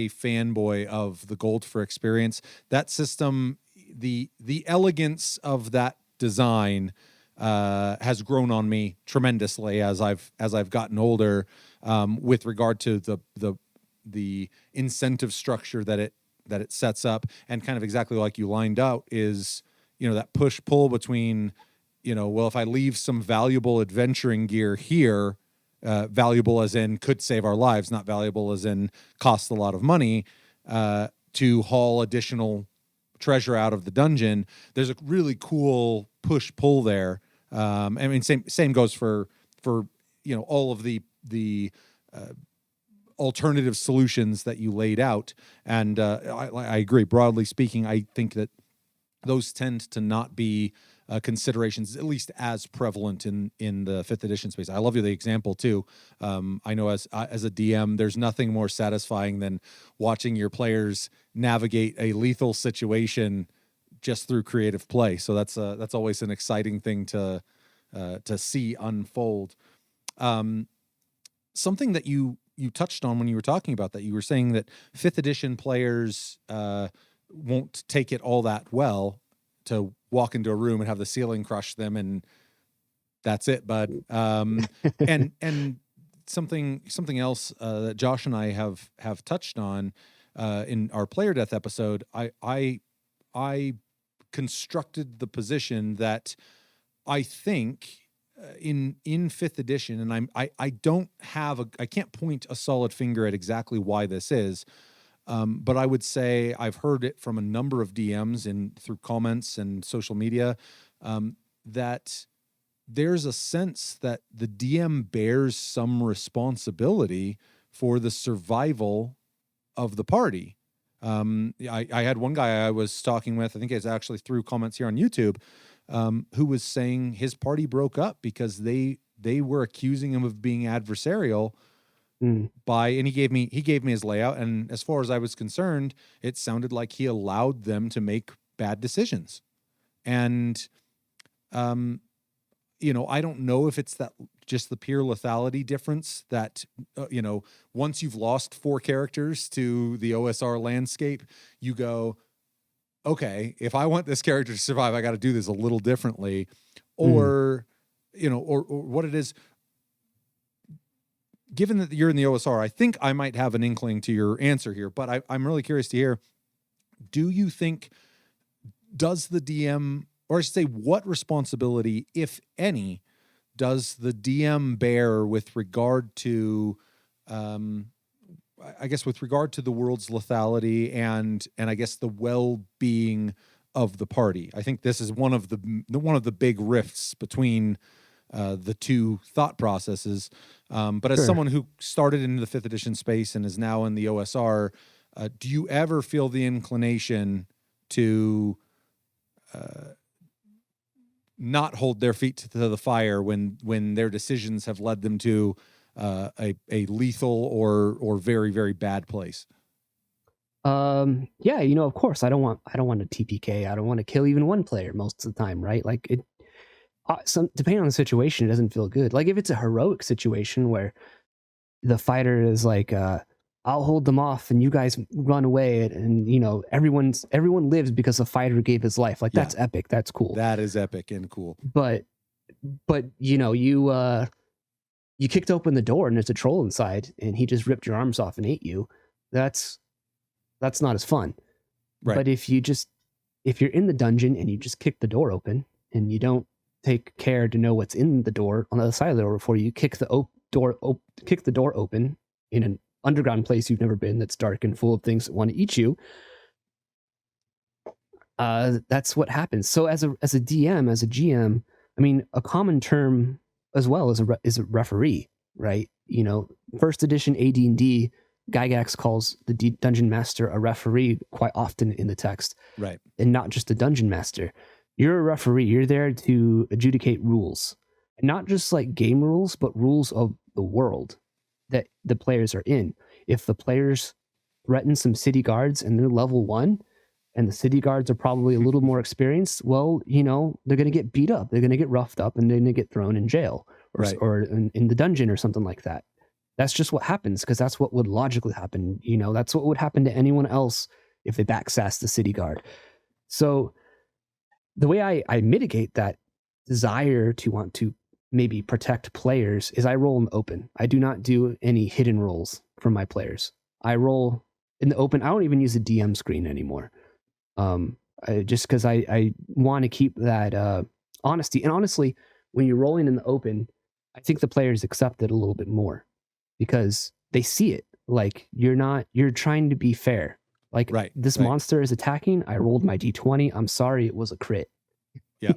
fanboy of the gold for experience. That system, the elegance of that design has grown on me tremendously as I've gotten older, with regard to the incentive structure that it sets up, and kind of exactly like you lined out is, that push pull between, well, if I leave some valuable adventuring gear here, valuable as in could save our lives, not valuable as in cost a lot of money, to haul additional treasure out of the dungeon. There's a really cool push pull there. I mean, same goes for all of the alternative solutions that you laid out. And I agree. Broadly speaking, I think that those tend to not be considerations, at least as prevalent in the 5th edition space. I love the example too. I know as a DM, there's nothing more satisfying than watching your players navigate a lethal situation just through creative play. So that's always an exciting thing to see unfold. Something that you touched on when you were talking about that, you were saying that 5th edition players won't take it all that well to walk into a room and have the ceiling crush them and that's it, bud. And something else that Josh and I have touched on in our player death episode, I constructed the position that I think in 5th edition, and I can't point a solid finger at exactly why this is, but I would say I've heard it from a number of DMs through comments and social media, that there's a sense that the DM bears some responsibility for the survival of the party. I had one guy I was talking with, I think it's actually through comments here on YouTube, who was saying his party broke up because they were accusing him of being adversarial and he gave me his layout, and as far as I was concerned, it sounded like he allowed them to make bad decisions. And I don't know if it's that just the pure lethality difference that once you've lost 4 characters to the OSR landscape, you go, okay, if I want this character to survive, I got to do this a little differently, or what it is. given that you're in the OSR, I think I might have an inkling to your answer here, but I'm really curious to hear, do you think, does the DM, or I should say, what responsibility, if any, does the DM bear with regard to, I guess, with regard to the world's lethality and I guess the well-being of the party? I think this is one of the big rifts between the two thought processes. But as Sure. someone who started in the 5th edition space and is now in the OSR, do you ever feel the inclination to not hold their feet to the fire when their decisions have led them to a lethal or very, very bad place? Yeah, of course, I don't want a TPK. I don't want to kill even one player most of the time, right? Like it, depending on the situation, it doesn't feel good. Like if it's a heroic situation where the fighter is like, I'll hold them off and you guys run away, and everyone lives because the fighter gave his life. Like that's epic. That's cool. That is epic and cool. But you kicked open the door and there's a troll inside and he just ripped your arms off and ate you. That's not as fun. Right. But if you're in the dungeon and you just kick the door open and you don't take care to know what's in the door on the other side of the door before you kick the door open in an underground place you've never been that's dark and full of things that want to eat you, that's what happens. So as a DM, as a GM, I mean, a common term as well is a referee, right? 1st edition AD&D, Gygax calls the dungeon master a referee quite often in the text, right? And not just the dungeon master. You're a referee. You're there to adjudicate rules, and not just like game rules, but rules of the world that the players are in. If the players threaten some city guards and they're level 1, and the city guards are probably a little more experienced, well, they're going to get beat up. They're going to get roughed up, and they're going to get thrown in jail or in the dungeon or something like that. That's just what happens, because that's what would logically happen. That's what would happen to anyone else if they backsass the city guard. So the way I mitigate that desire to want to maybe protect players is I roll in the open. I do not do any hidden rolls for my players. I roll in the open. I don't even use a DM screen anymore. Just because I want to keep that honesty. And honestly, when you're rolling in the open, I think the players accept it a little bit more because they see it. Like you're trying to be fair. Like this monster is attacking. I rolled my D20. I'm sorry, it was a crit. Yeah.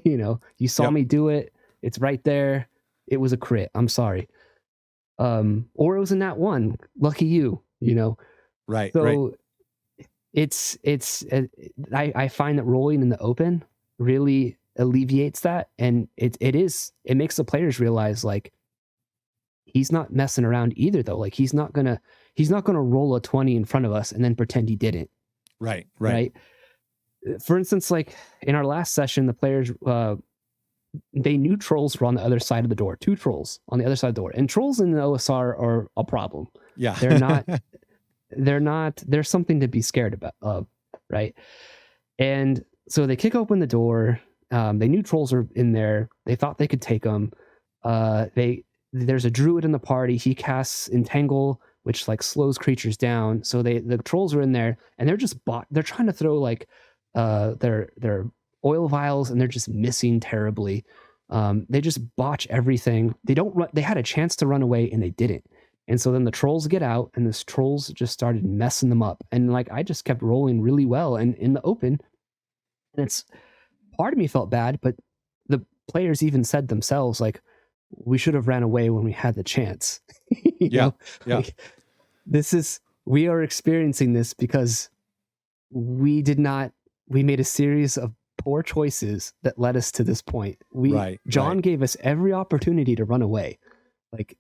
You saw me do it. It's right there. It was a crit. I'm sorry. Or it was a nat 1. Lucky you. Right. So I find that rolling in the open really alleviates that, and it makes the players realize like he's not messing around either though. Like he's not gonna roll a 20 in front of us and then pretend he didn't. Right. For instance, like in our last session, the players they knew trolls were on the other side of the door. 2 trolls on the other side of the door, and trolls in the OSR are a problem. Yeah, they're not. There's something to be scared of, right? And so they kick open the door. They knew trolls were in there. They thought they could take them. There's a druid in the party. He casts Entangle, which like slows creatures down. So the trolls are in there, and they're trying to throw like their oil vials, and they're just missing terribly. They just botch everything. They had a chance to run away, and they didn't. And so then the trolls get out, and this trolls just started messing them up. And like I just kept rolling really well and in the open. And it's part of me felt bad, but the players even said themselves, like, we should have ran away when we had the chance. Yeah. Like, we are experiencing this because we made a series of poor choices that led us to this point. John gave us every opportunity to run away. Like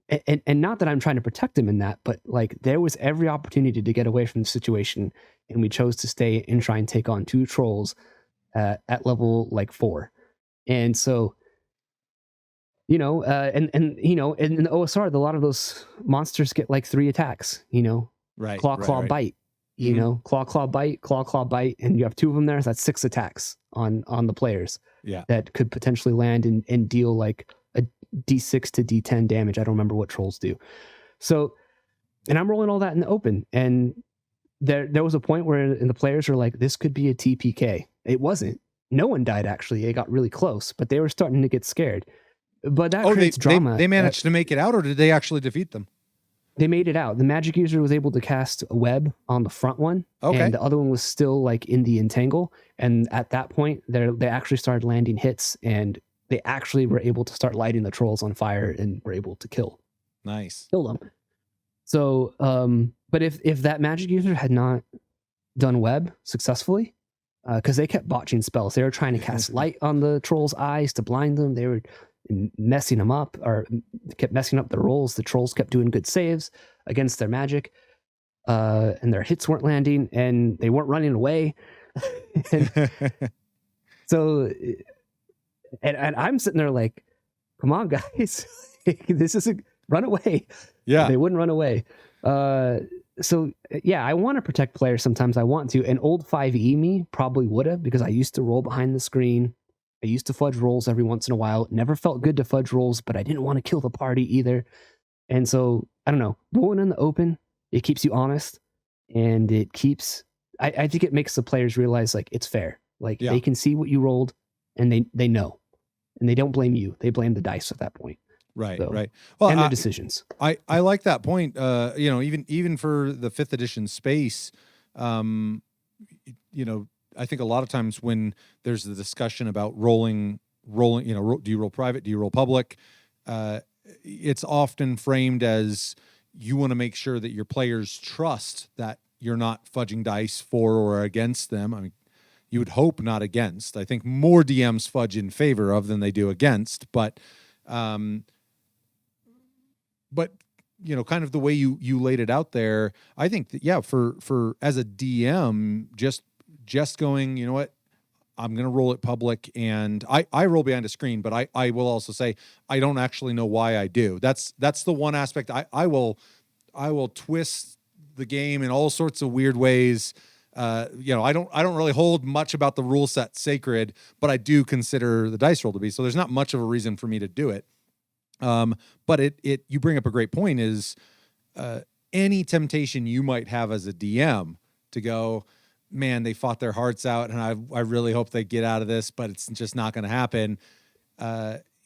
and not that I'm trying to protect him in that, but like there was every opportunity to get away from the situation, and we chose to stay and try and take on 2 trolls at level like 4. And so, and in the OSR, a lot of those monsters get like 3 attacks, claw, bite, claw, bite, and you have 2 of them there. So that's 6 attacks on the players. Yeah. That could potentially land and deal like D6 to D10 damage. I don't remember what trolls do. So, and I'm rolling all that in the open, and there was a point where the players were like, this could be a TPK. It wasn't. No one died, actually. It got really close, but they were starting to get scared. But that creates drama. They managed to make it out, or did they actually defeat them? They made it out. The magic user was able to cast a web on the front one, and the other one was still like in the entangle. And at that point, they actually started landing hits, and they actually were able to start lighting the trolls on fire and were able to kill them. So, but if that magic user had not done web successfully, because they kept botching spells, they were trying to cast light on the trolls' eyes to blind them. They were messing them up, or kept messing up the rolls. The trolls kept doing good saves against their magic, and their hits weren't landing, and they weren't running away. So, and I'm sitting there like, come on, guys, this is run away. Yeah, they wouldn't run away. So yeah, I want to protect players. Sometimes I want to. And old 5e me probably would have, because I used to roll behind the screen. I used to fudge rolls every once in a while. It never felt good to fudge rolls, but I didn't want to kill the party either. And so, I don't know, rolling in the open, it keeps you honest, and it keeps, I think it makes the players realize like it's fair. Like they can see what you rolled, and they know, and they don't blame you. They blame the dice at that point. Right, So, right. Well, and their decisions. I like that point. You know, even for the 5th edition space, you know, I think a lot of times when there's the discussion about rolling, you know, do you roll private? Do you roll public? It's often framed as you want to make sure that your players trust that you're not fudging dice for or against them. I mean, you would hope not against. I think more DMs fudge in favor of than they do against, but you know, kind of the way you laid it out there, I think that, yeah, for as a DM, just going, you know what, I'm going to roll it public, and I roll behind a screen, but I will also say I don't actually know why I do. That's the one aspect I will twist the game in all sorts of weird ways. You know, I don't really hold much about the rule set sacred, but I do consider the dice roll to be. So there's not much of a reason for me to do it. But you bring up a great point, is any temptation you might have as a DM to go, man, they fought their hearts out, and I really hope they get out of this, but it's just not going to happen.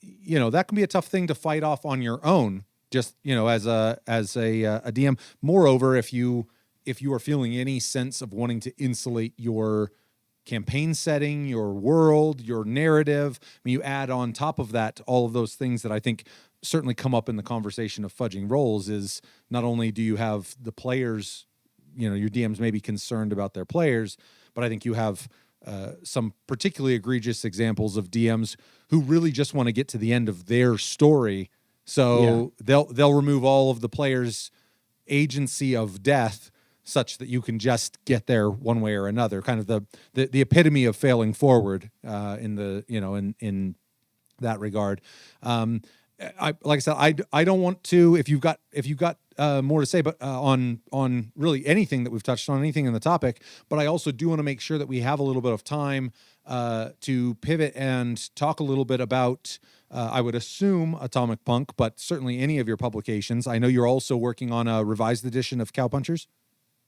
You know, that can be a tough thing to fight off on your own, just, you know, as a DM. Moreover, if you are feeling any sense of wanting to insulate your campaign setting, your world, your narrative, I mean, you add on top of that all of those things that I think certainly come up in the conversation of fudging rolls, is not only do you have the players, you know, your DMs may be concerned about their players, but I think you have some particularly egregious examples of DMs who really just want to get to the end of their story. So they'll remove all of the players' agency of death, such that you can just get there one way or another. Kind of the epitome of failing forward in the, you know, in that regard. Like I said, I don't want to, if you've got more to say, but on really anything that we've touched on, anything in the topic, but I also do want to make sure that we have a little bit of time to pivot and talk a little bit about, I would assume Atomic Punk, but certainly any of your publications. I know you're also working on a revised edition of Cowpunchers.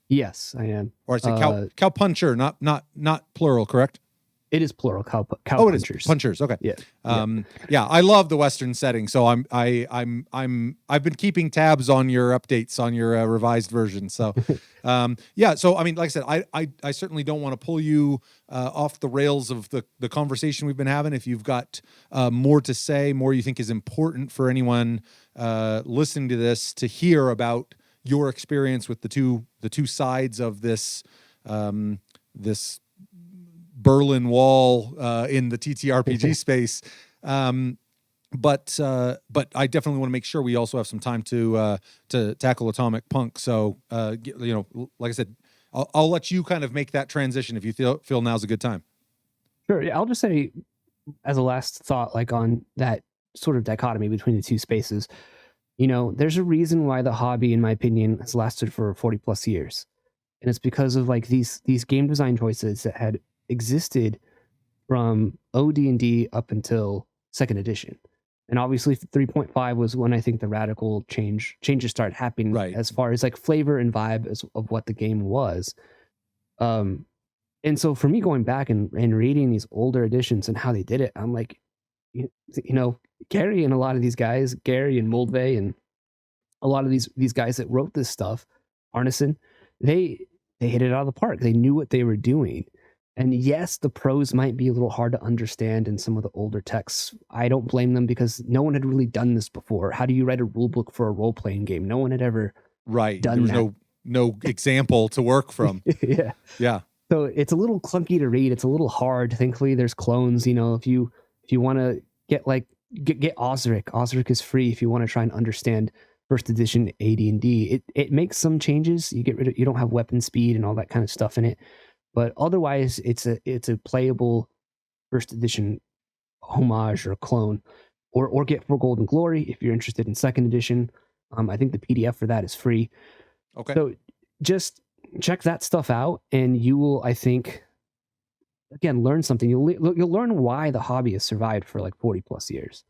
Yes, I am. Or I say Cowpuncher, not plural, correct? It is plural. Cow oh, it punchers. Is punchers. Okay. Yeah. Yeah. I love the Western setting, so I've been keeping tabs on your updates on your revised version. So, yeah. So I mean, like I said, I certainly don't want to pull you off the rails of the conversation we've been having. If you've got more to say, more you think is important for anyone listening to this to hear about your experience with the two sides of this this Berlin Wall in the TTRPG space, but I definitely want to make sure we also have some time to tackle Atomic Punk. So you know, like I said, I'll let you kind of make that transition if you feel now's a good time. Sure. Yeah, I'll just say as a last thought, like on that sort of dichotomy between the two spaces. You know, there's a reason why the hobby, in my opinion, has lasted for 40 plus years. And it's because of like these game design choices that had existed from OD&D up until 2nd edition. And obviously 3.5 was when I think the radical changes started happening Right. as far as like flavor and vibe of what the game was. Um, and so for me going back and reading these older editions and how they did it, I'm like, you know, Gary and a lot of these guys, Gary and Moldvay and a lot of these guys that wrote this stuff, Arneson, they hit it out of the park. They knew what they were doing. And yes, the prose might be a little hard to understand in some of the older texts. I don't blame them because no one had really done this before. How do you write a rule book for a role playing game? No one had ever Right. done There was that. no example to work from. Yeah. Yeah. So it's a little clunky to read. It's a little hard. Thankfully, there's clones. You know, if you want to get Osric. Osric is free if you want to try and understand first edition AD&D. It makes some changes. You don't have weapon speed and all that kind of stuff in it, but otherwise it's a playable first edition homage or clone, or get for Golden Glory if you're interested in second edition. I think the PDF for that is free. Okay. So just check that stuff out, and you will, I think, again, learn something. You'll learn why the hobby has survived for like 40 plus years.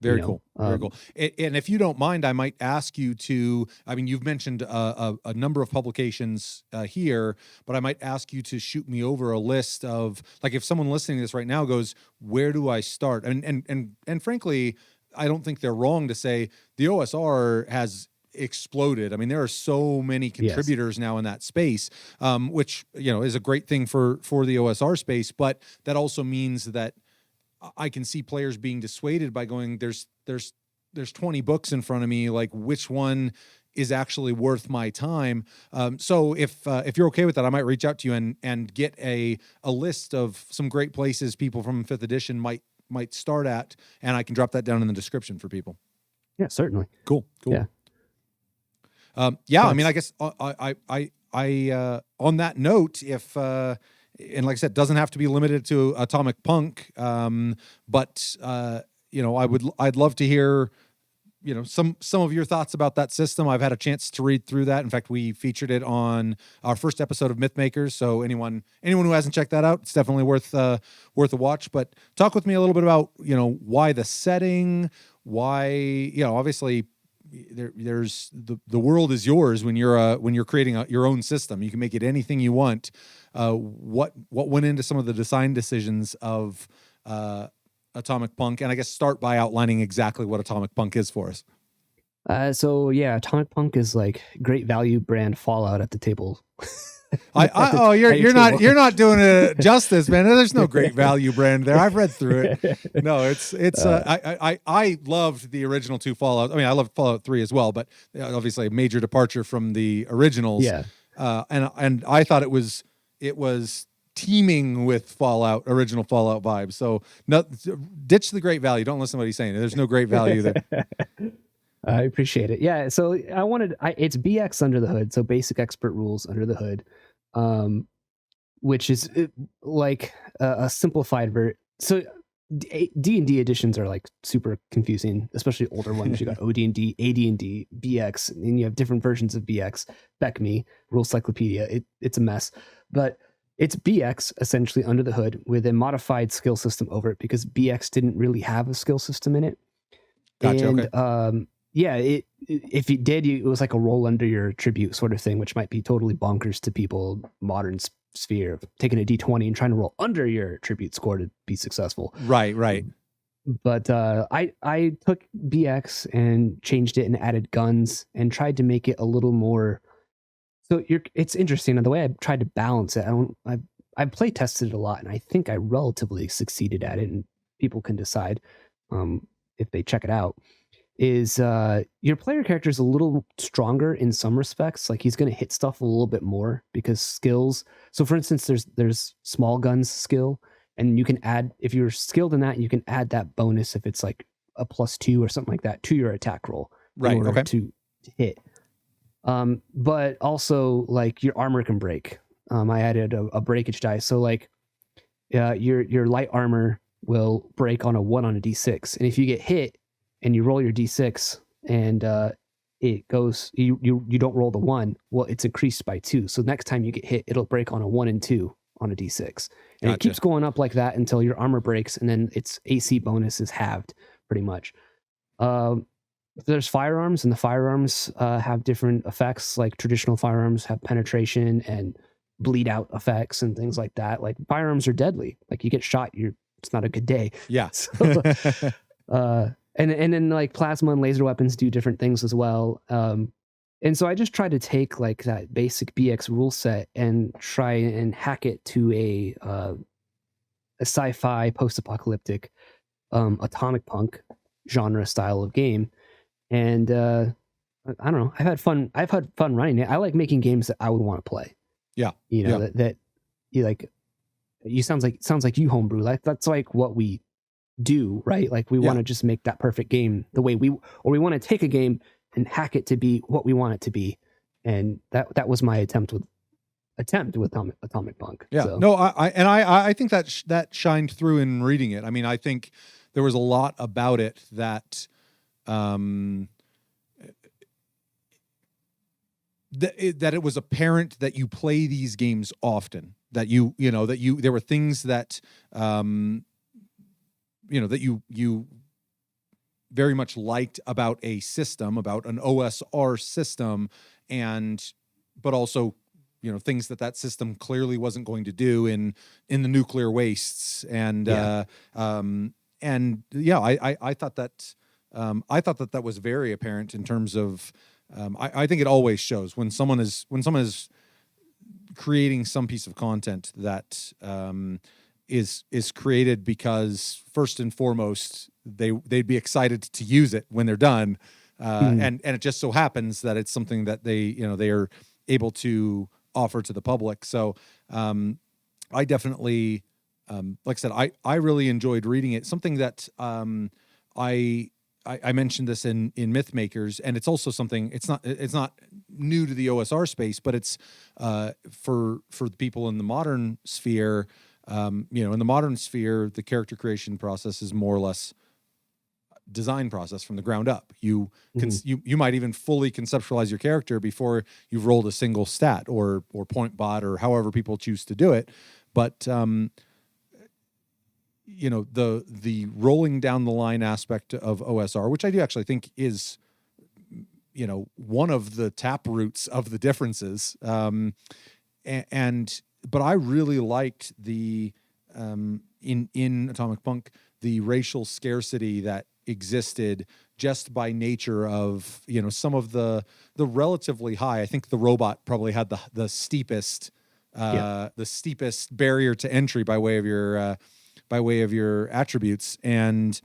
Very cool. Very cool. And if you don't mind, I might ask you to, I mean, you've mentioned a number of publications here, but I might ask you to shoot me over a list of, like, if someone listening to this right now goes, where do I start? And frankly, I don't think they're wrong to say the OSR has exploded. I mean, there are so many contributors now in that space, which, is a great thing for the OSR space, but that also means that I can see players being dissuaded by going, there's 20 books in front of me. Like, which one is actually worth my time? So if you're okay with that, I might reach out to you and get a list of some great places people from 5th edition might start at, and I can drop that down in the description for people. Yeah, certainly. Cool. Yeah. I mean, I guess I on that note, if and like I said, doesn't have to be limited to Atomic Punk, but I'd love to hear some of your thoughts about that system. I've had a chance to read through that. In fact, we featured it on our first episode of Mythmakers. So anyone who hasn't checked that out, it's definitely worth a watch. But talk with me a little bit about why the setting, why obviously there's the world is yours when you're creating your own system. You can make it anything you want. What went into some of the design decisions of Atomic Punk, and I guess start by outlining exactly what Atomic Punk is for us. So yeah, Atomic Punk is like great value brand Fallout at the table. You're not doing it justice, man. There's no great value brand there. I've read through it. No, I loved the original 2 Fallout. I mean, I loved Fallout 3 as well, but obviously a major departure from the originals. Yeah. And I thought it was teeming with original Fallout vibes. So ditch the great value. Don't listen to what he's saying. There's no great value there. I appreciate it. Yeah. So it's BX under the hood. So basic expert rules under the hood, which is like a simplified version. So D&D editions are like super confusing, especially older ones. You got OD&D, AD&D, BX, and you have different versions of BX. BECME, Rule Cyclopedia. It's a mess, but it's BX essentially under the hood with a modified skill system over it because BX didn't really have a skill system in it. Gotcha. And, okay. If it did, it was like a roll under your tribute sort of thing, which might be totally bonkers to people modern sphere of taking a D20 and trying to roll under your tribute score to be successful. Right. But I took BX and changed it and added guns and tried to make it a little more. So it's interesting the way I tried to balance it. I play tested it a lot, and I think I relatively succeeded at it. And people can decide if they check it out. Is your player character is a little stronger in some respects. Like he's going to hit stuff a little bit more because skills. So for instance, there's small guns skill, and you can add, if you're skilled in that, you can add that bonus if it's like a +2 or something like that to your attack roll in order to hit. But also like your armor can break. I added a breakage die. So like your light armor will break on a 1 on a D6. And if you get hit and you roll your D6 and it goes, you don't roll the 1, well, it's increased by 2. So next time you get hit, it'll break on a 1 and 2 on a D6. And It keeps going up like that until your armor breaks, and then its AC bonus is halved pretty much. There's firearms, and the firearms have different effects. Like traditional firearms have penetration and bleed out effects and things like that. Like firearms are deadly. Like you get shot, it's not a good day. Yeah. So, and then like plasma and laser weapons do different things as well. And so I just try to take like that basic BX rule set and try and hack it to a sci-fi post-apocalyptic atomic punk genre style of game. And I don't know. I've had fun running it. I like making games that I would want to play. Yeah. You know, that you like. You sounds like you homebrew. Like that's like what we do, right? Like we want to just make that perfect game the way we want to take a game and hack it to be what we want it to be. And that was my attempt with Atomic Punk. Yeah. So. No, I think that shined through in reading it. I mean, I think there was a lot about it that that it was apparent that you play these games often, that there were things that that you very much liked about a system, about an OSR system, but also things that system clearly wasn't going to do in the nuclear wastes, and I thought that was very apparent in terms of. I think it always shows when someone is creating some piece of content that is created because first and foremost they'd be excited to use it when they're done, and it just so happens that it's something that they are able to offer to the public. So I definitely, like I said, I really enjoyed reading it. Something that I mentioned this in Myth Makers, and it's also something it's not new to the OSR space, but it's for the people in the modern sphere. In the modern sphere, the character creation process is more or less design process from the ground up. You might even fully conceptualize your character before you've rolled a single stat or point bot or however people choose to do it. But the rolling down the line aspect of OSR, which I do actually think is, one of the tap roots of the differences. But I really liked the, in Atomic Punk, the racial scarcity that existed just by nature of, some of the relatively high, I think the robot probably had the steepest barrier to entry by way of your attributes. And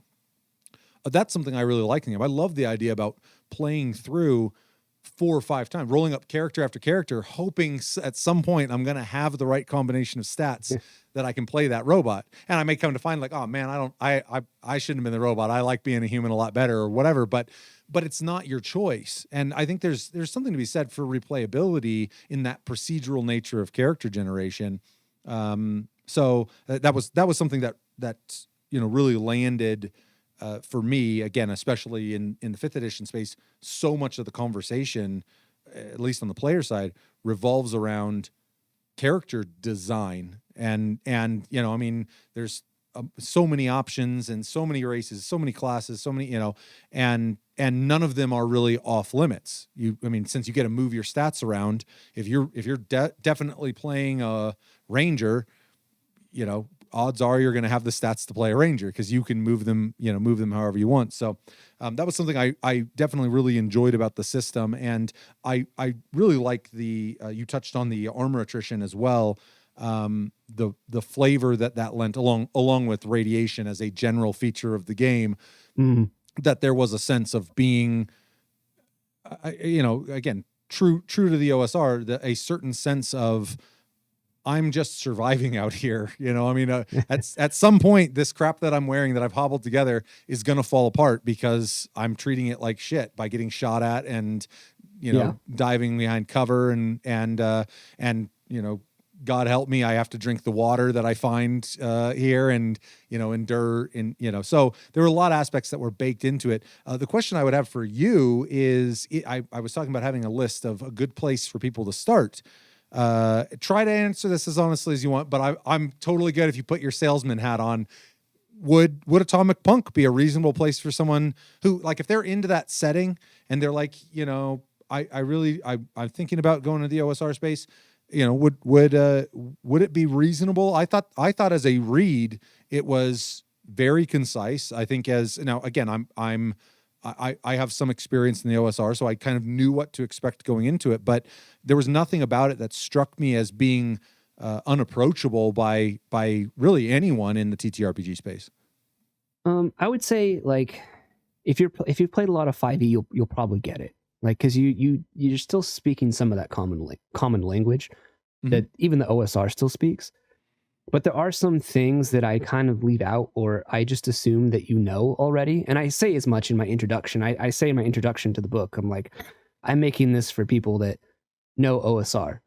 that's something I really like in them. I love the idea about playing through 4 or 5 times, rolling up character after character, hoping at some point I'm going to have the right combination of stats that I can play that robot. And I may come to find like, oh man, I shouldn't have been the robot. I like being a human a lot better or whatever, but it's not your choice. And I think there's something to be said for replayability in that procedural nature of character generation. So that was something that really landed for me, again, especially in the 5th edition space. So much of the conversation, at least on the player side, revolves around character design, and there's so many options and so many races, so many classes, so many and none of them are really off limits. Since you get to move your stats around, if you're definitely playing a ranger, odds are you're going to have the stats to play a ranger because you can move them however you want. So that was something I definitely really enjoyed about the system. And I really like you touched on the armor attrition as well. The flavor that lent along with radiation as a general feature of the game, that there was a sense of being, again, true to the OSR, a certain sense of, I'm just surviving out here. At some point, this crap that I'm wearing that I've hobbled together is going to fall apart because I'm treating it like shit by getting shot at and, diving behind cover and God help me, I have to drink the water that I find here and, endure. So there were a lot of aspects that were baked into it. The question I would have for you is, I was talking about having a list of a good place for people to start. Try to answer this as honestly as you want, but I'm totally good if you put your salesman hat on. would Atomic Punk be a reasonable place for someone who, like, if they're into that setting and they're like, I'm thinking about going to the OSR space, would it be reasonable? I thought as a read it was very concise. I think now again, I have some experience in the OSR, so I kind of knew what to expect going into it, but there was nothing about it that struck me as being unapproachable by really anyone in the TTRPG space. I would say, like, if you've played a lot of 5e, you'll probably get it, like, because you're still speaking some of that common language that even the OSR still speaks. But there are some things that I kind of leave out, or I just assume that you know already. And I say as much in my introduction. I say in my introduction to the book, I'm like, I'm making this for people that know OSR.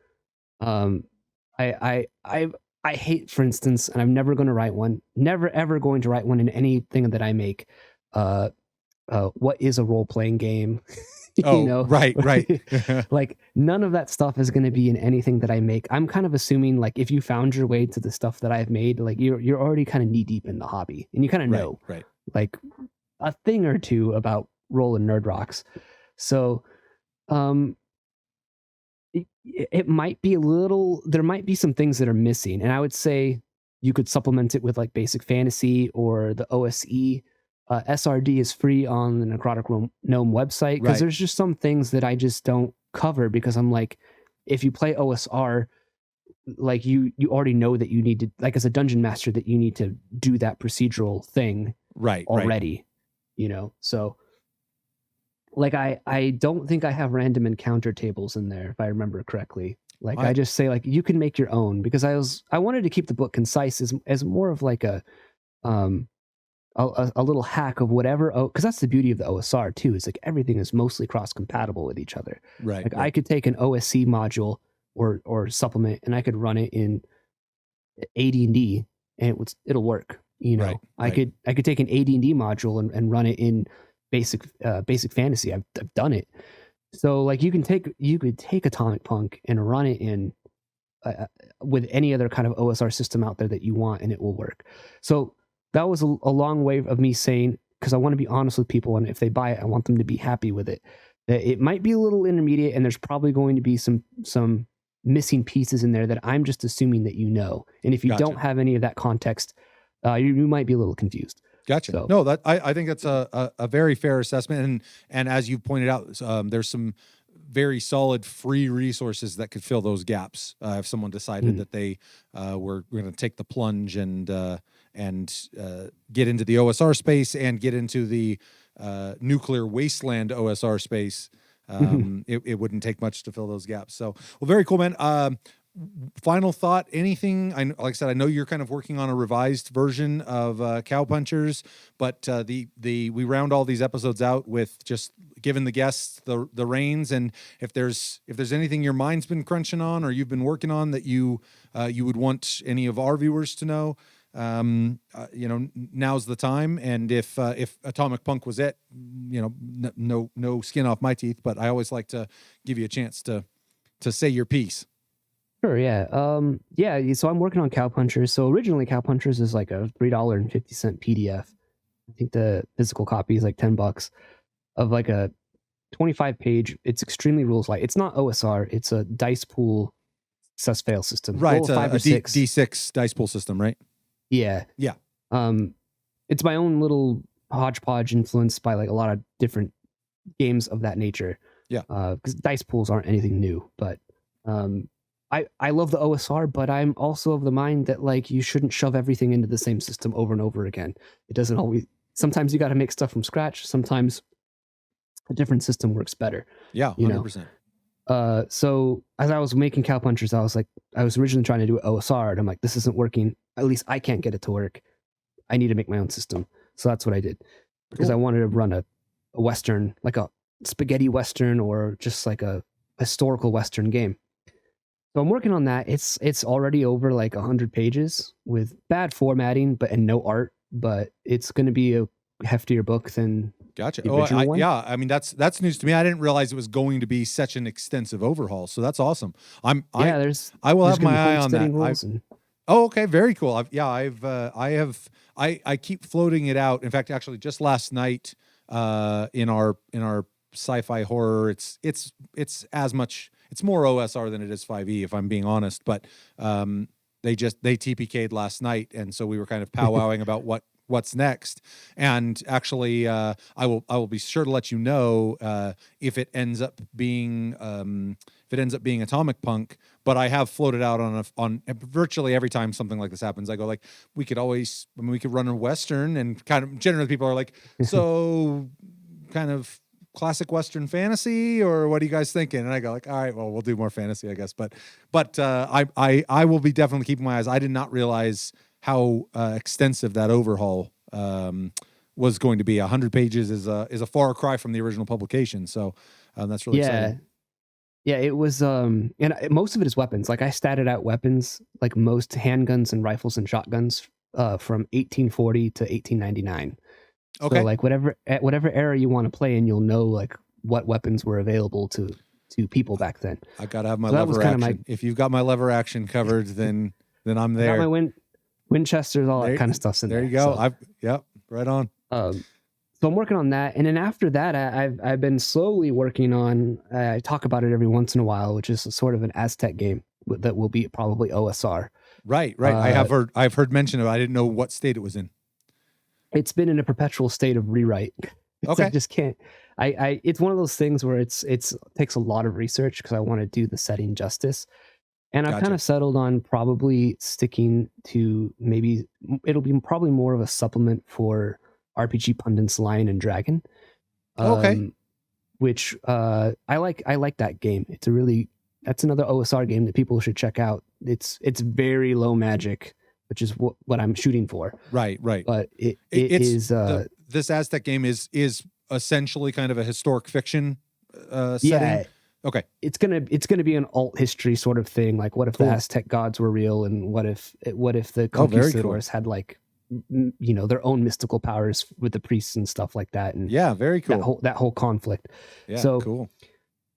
I hate, for instance, and I'm never going to write one, never ever going to write one in anything that I make. What is a role playing game? Right. Like, none of that stuff is going to be in anything that I make. I'm kind of assuming, like, if you found your way to the stuff that I've made, like, you're already kind of knee deep in the hobby, and you kind of know, right, like, a thing or two about roll and nerd rocks. So, it might be there might be some things that are missing, and I would say you could supplement it with, like, basic fantasy or the OSE. SRD is free on the Necrotic Gnome website, because there's just some things that I just don't cover, because I'm like, if you play OSR, like, you already know that you need to, like, as a dungeon master, that you need to do that procedural thing already, so, like, I don't think I have random encounter tables in there, if I remember correctly. Like, I just say, like, you can make your own, because I wanted to keep the book concise as more of like a little hack of whatever, because that's the beauty of the OSR too, is like everything is mostly cross compatible with each other. Like, I could take an OSC module or supplement, and I could run it in AD&D, and it'll work. I could take an AD&D module and run it in basic fantasy. I've done it. So, like, you could take Atomic Punk and run it in with any other kind of OSR system out there that you want, and it will work. So that was a long way of me saying, because I want to be honest with people, and if they buy it, I want them to be happy with it. That it might be a little intermediate, and there's probably going to be some missing pieces in there that I'm just assuming that you know. And if you don't have any of that context, you might be a little confused. Gotcha. So, no, I think that's a very fair assessment, and as you pointed out, there's some very solid free resources that could fill those gaps if someone decided that they were going to take the plunge and get into the OSR space and get into the nuclear wasteland OSR space. It wouldn't take much to fill those gaps. So, well, very cool, man. Final thought, anything? Like I said, I know you're kind of working on a revised version of Cowpunchers, but we round all these episodes out with just giving the guests the reins. And if there's anything your mind's been crunching on or you've been working on that you would want any of our viewers to know, now's the time. And if Atomic Punk was it, no skin off my teeth, but I always like to give you a chance to say your piece. Sure, yeah. So I'm working on Cowpunchers. So originally Cowpunchers is like a $3.50 PDF. I think the physical copy is like $10 of like a 25-page. It's extremely rules light. It's not OSR. It's a dice pool success fail system. Right, it's a D6 dice pool system, right? Yeah. Yeah. It's my own little hodgepodge influenced by like a lot of different games of that nature. Yeah. Because dice pools aren't anything new, but I love the OSR, but I'm also of the mind that, like, you shouldn't shove everything into the same system over and over again. It doesn't always. Sometimes you got to make stuff from scratch. Sometimes a different system works better. Yeah, 100%. So as I was making Cowpunchers, I was originally trying to do OSR, and I'm like, this isn't working. At least I can't get it to work. I need to make my own system. So that's what I did, because I wanted to run a Western, like a spaghetti Western, or just like a historical Western game. So I'm working on that. It's already over like 100 pages with bad formatting, and no art. But it's going to be a heftier book than Gotcha. the original one. Yeah. I mean, that's news to me. I didn't realize it was going to be such an extensive overhaul. So that's awesome. I will have my eye on that. And Oh, okay, very cool. I I keep floating it out. In fact, actually, just last night, in our sci-fi horror, it's as much, it's more OSR than it is 5e, if I'm being honest. But they TPK'd last night, and so we were kind of powwowing about what's next. And actually, I will be sure to let you know if it ends up being Atomic Punk. But I have floated out on virtually every time something like this happens. I go like, we could run a Western, and kind of generally people are like, so kind of classic Western fantasy, or what are you guys thinking? And I go like, all right, well, we'll do more fantasy, I guess. But I will be definitely keeping my eyes. I did not realize how extensive that overhaul was going to be. 100 pages is a far cry from the original publication. So that's really exciting. Yeah, it was, and most of it is weapons. Like I statted out weapons, like most handguns and rifles and shotguns from 1840 to 1899. Okay. So like whatever era you want to play in, you'll know like what weapons were available to people back then. I gotta have my lever action. If you've got my lever action covered, then I'm there. I got my Winchesters, all that kind of stuff's in there. There you go. So, right on. So I'm working on that, and then after that, I've been slowly working on. I talk about it every once in a while, which is sort of an Aztec game that will be probably OSR. Right. I've heard mention of it. I didn't know what state it was in. It's been in a perpetual state of rewrite. Okay. I just can't. It's one of those things where it takes a lot of research because I want to do the setting justice, and I've kind of settled on probably sticking to maybe it'll be probably more of a supplement for RPG Pundit's Lion and Dragon. Which I like that game. That's another OSR game that people should check out. It's very low magic, which is what I'm shooting for. Right. But it is this Aztec game is essentially kind of a historic fiction setting. Yeah. Okay. It's gonna be an alt history sort of thing. Like, what if the Aztec gods were real, and what if the conquistadors had like, their own mystical powers with the priests and stuff like that. And very cool. That whole conflict. Yeah. So cool.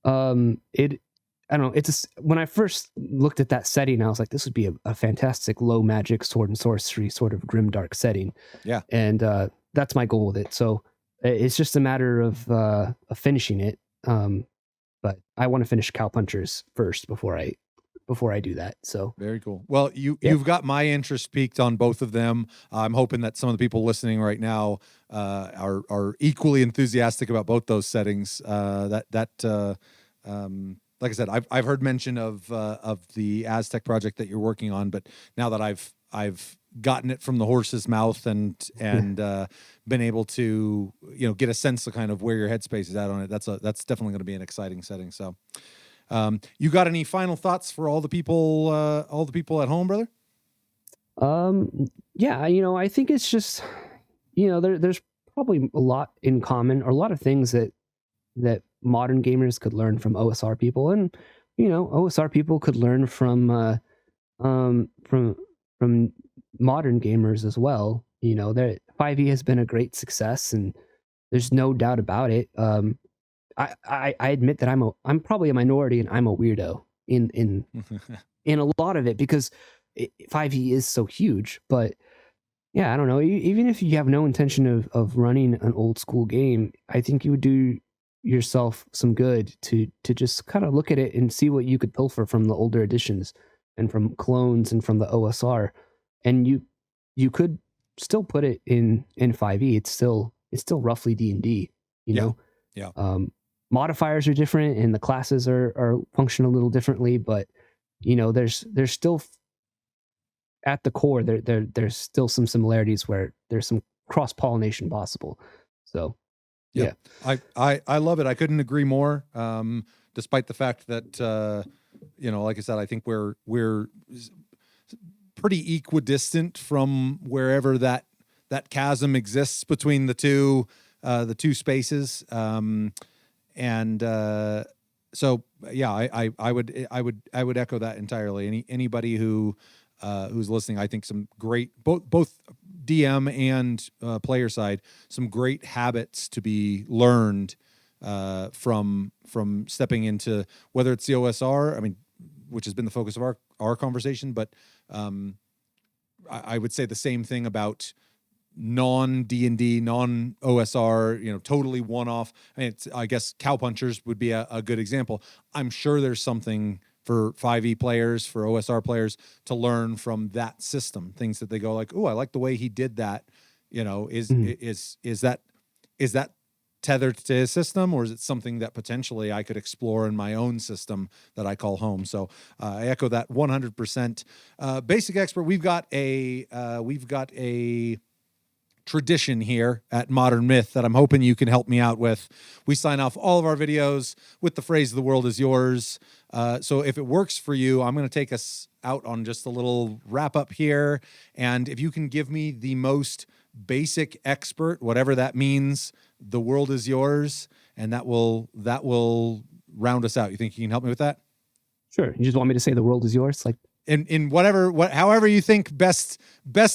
I don't know. When I first looked at that setting, I was like, this would be a fantastic low magic sword and sorcery sort of grimdark setting. Yeah. And that's my goal with it. So it's just a matter of finishing it. But I want to finish Cowpunchers first before I do that. So very cool. Well, you've got my interest peaked on both of them. I'm hoping that some of the people listening right now are equally enthusiastic about both those settings. Like I said, I've heard mention of the Aztec project that you're working on, but now that I've gotten it from the horse's mouth and been able to get a sense of kind of where your headspace is at on it, that's definitely going to be an exciting setting. So. You got any final thoughts for all the people at home, brother? Yeah, I think it's just, there's probably a lot in common, or a lot of things that modern gamers could learn from OSR people, and OSR people could learn from modern gamers as well. That 5e has been a great success, and there's no doubt about it. I admit that I'm probably a minority, and I'm a weirdo in a lot of it, because 5e is so huge. But yeah, I don't know. Even if you have no intention of running an old school game, I think you would do yourself some good to just kind of look at it and see what you could pilfer from the older editions and from clones and from the OSR, and you could still put it in 5e. It's still roughly D&D. Yeah. Modifiers are different, and the classes are function a little differently, but there's still at the core there's still some similarities where there's some cross-pollination possible. So yeah. I love it. I couldn't agree more. Despite the fact that like I said, I think we're pretty equidistant from wherever that chasm exists between the two spaces. And so yeah, I would echo that entirely. Anybody who's listening, I think some great both DM and player side, some great habits to be learned from stepping into, whether it's the OSR, I mean, which has been the focus of our conversation, but I would say the same thing about non D&D, non OSR, totally one off. I mean, I guess Cowpunchers would be a good example. I'm sure there's something for 5e players, for OSR players to learn from that system. Things that they go like, "Oh, I like the way he did that." Mhm. Is that tethered to his system, or is it something that potentially I could explore in my own system that I call home? So I echo that 100%. Basic Expert, we've got a tradition here at Modern Myth that I'm hoping you can help me out with. We sign off all of our videos with the phrase, "The world is yours." So if it works for you, I'm going to take us out on just a little wrap up here. And if you can give me the most basic expert, whatever that means, the world is yours. And that will round us out. You think you can help me with that? Sure. You just want me to say the world is yours? Like, In however you think best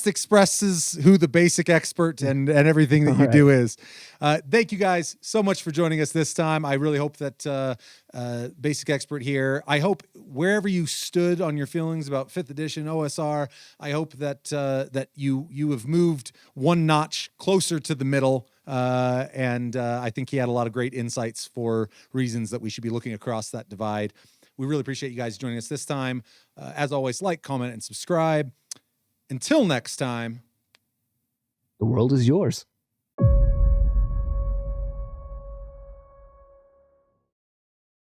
expresses who the basic expert and everything that you do is. Thank you guys so much for joining us this time. I really hope that Basic Expert here, I hope wherever you stood on your feelings about 5th edition OSR, I hope that that you have moved one notch closer to the middle. And I think he had a lot of great insights for reasons that we should be looking across that divide. We really appreciate you guys joining us this time. As always, like, comment, and subscribe. Until next time, the world is yours.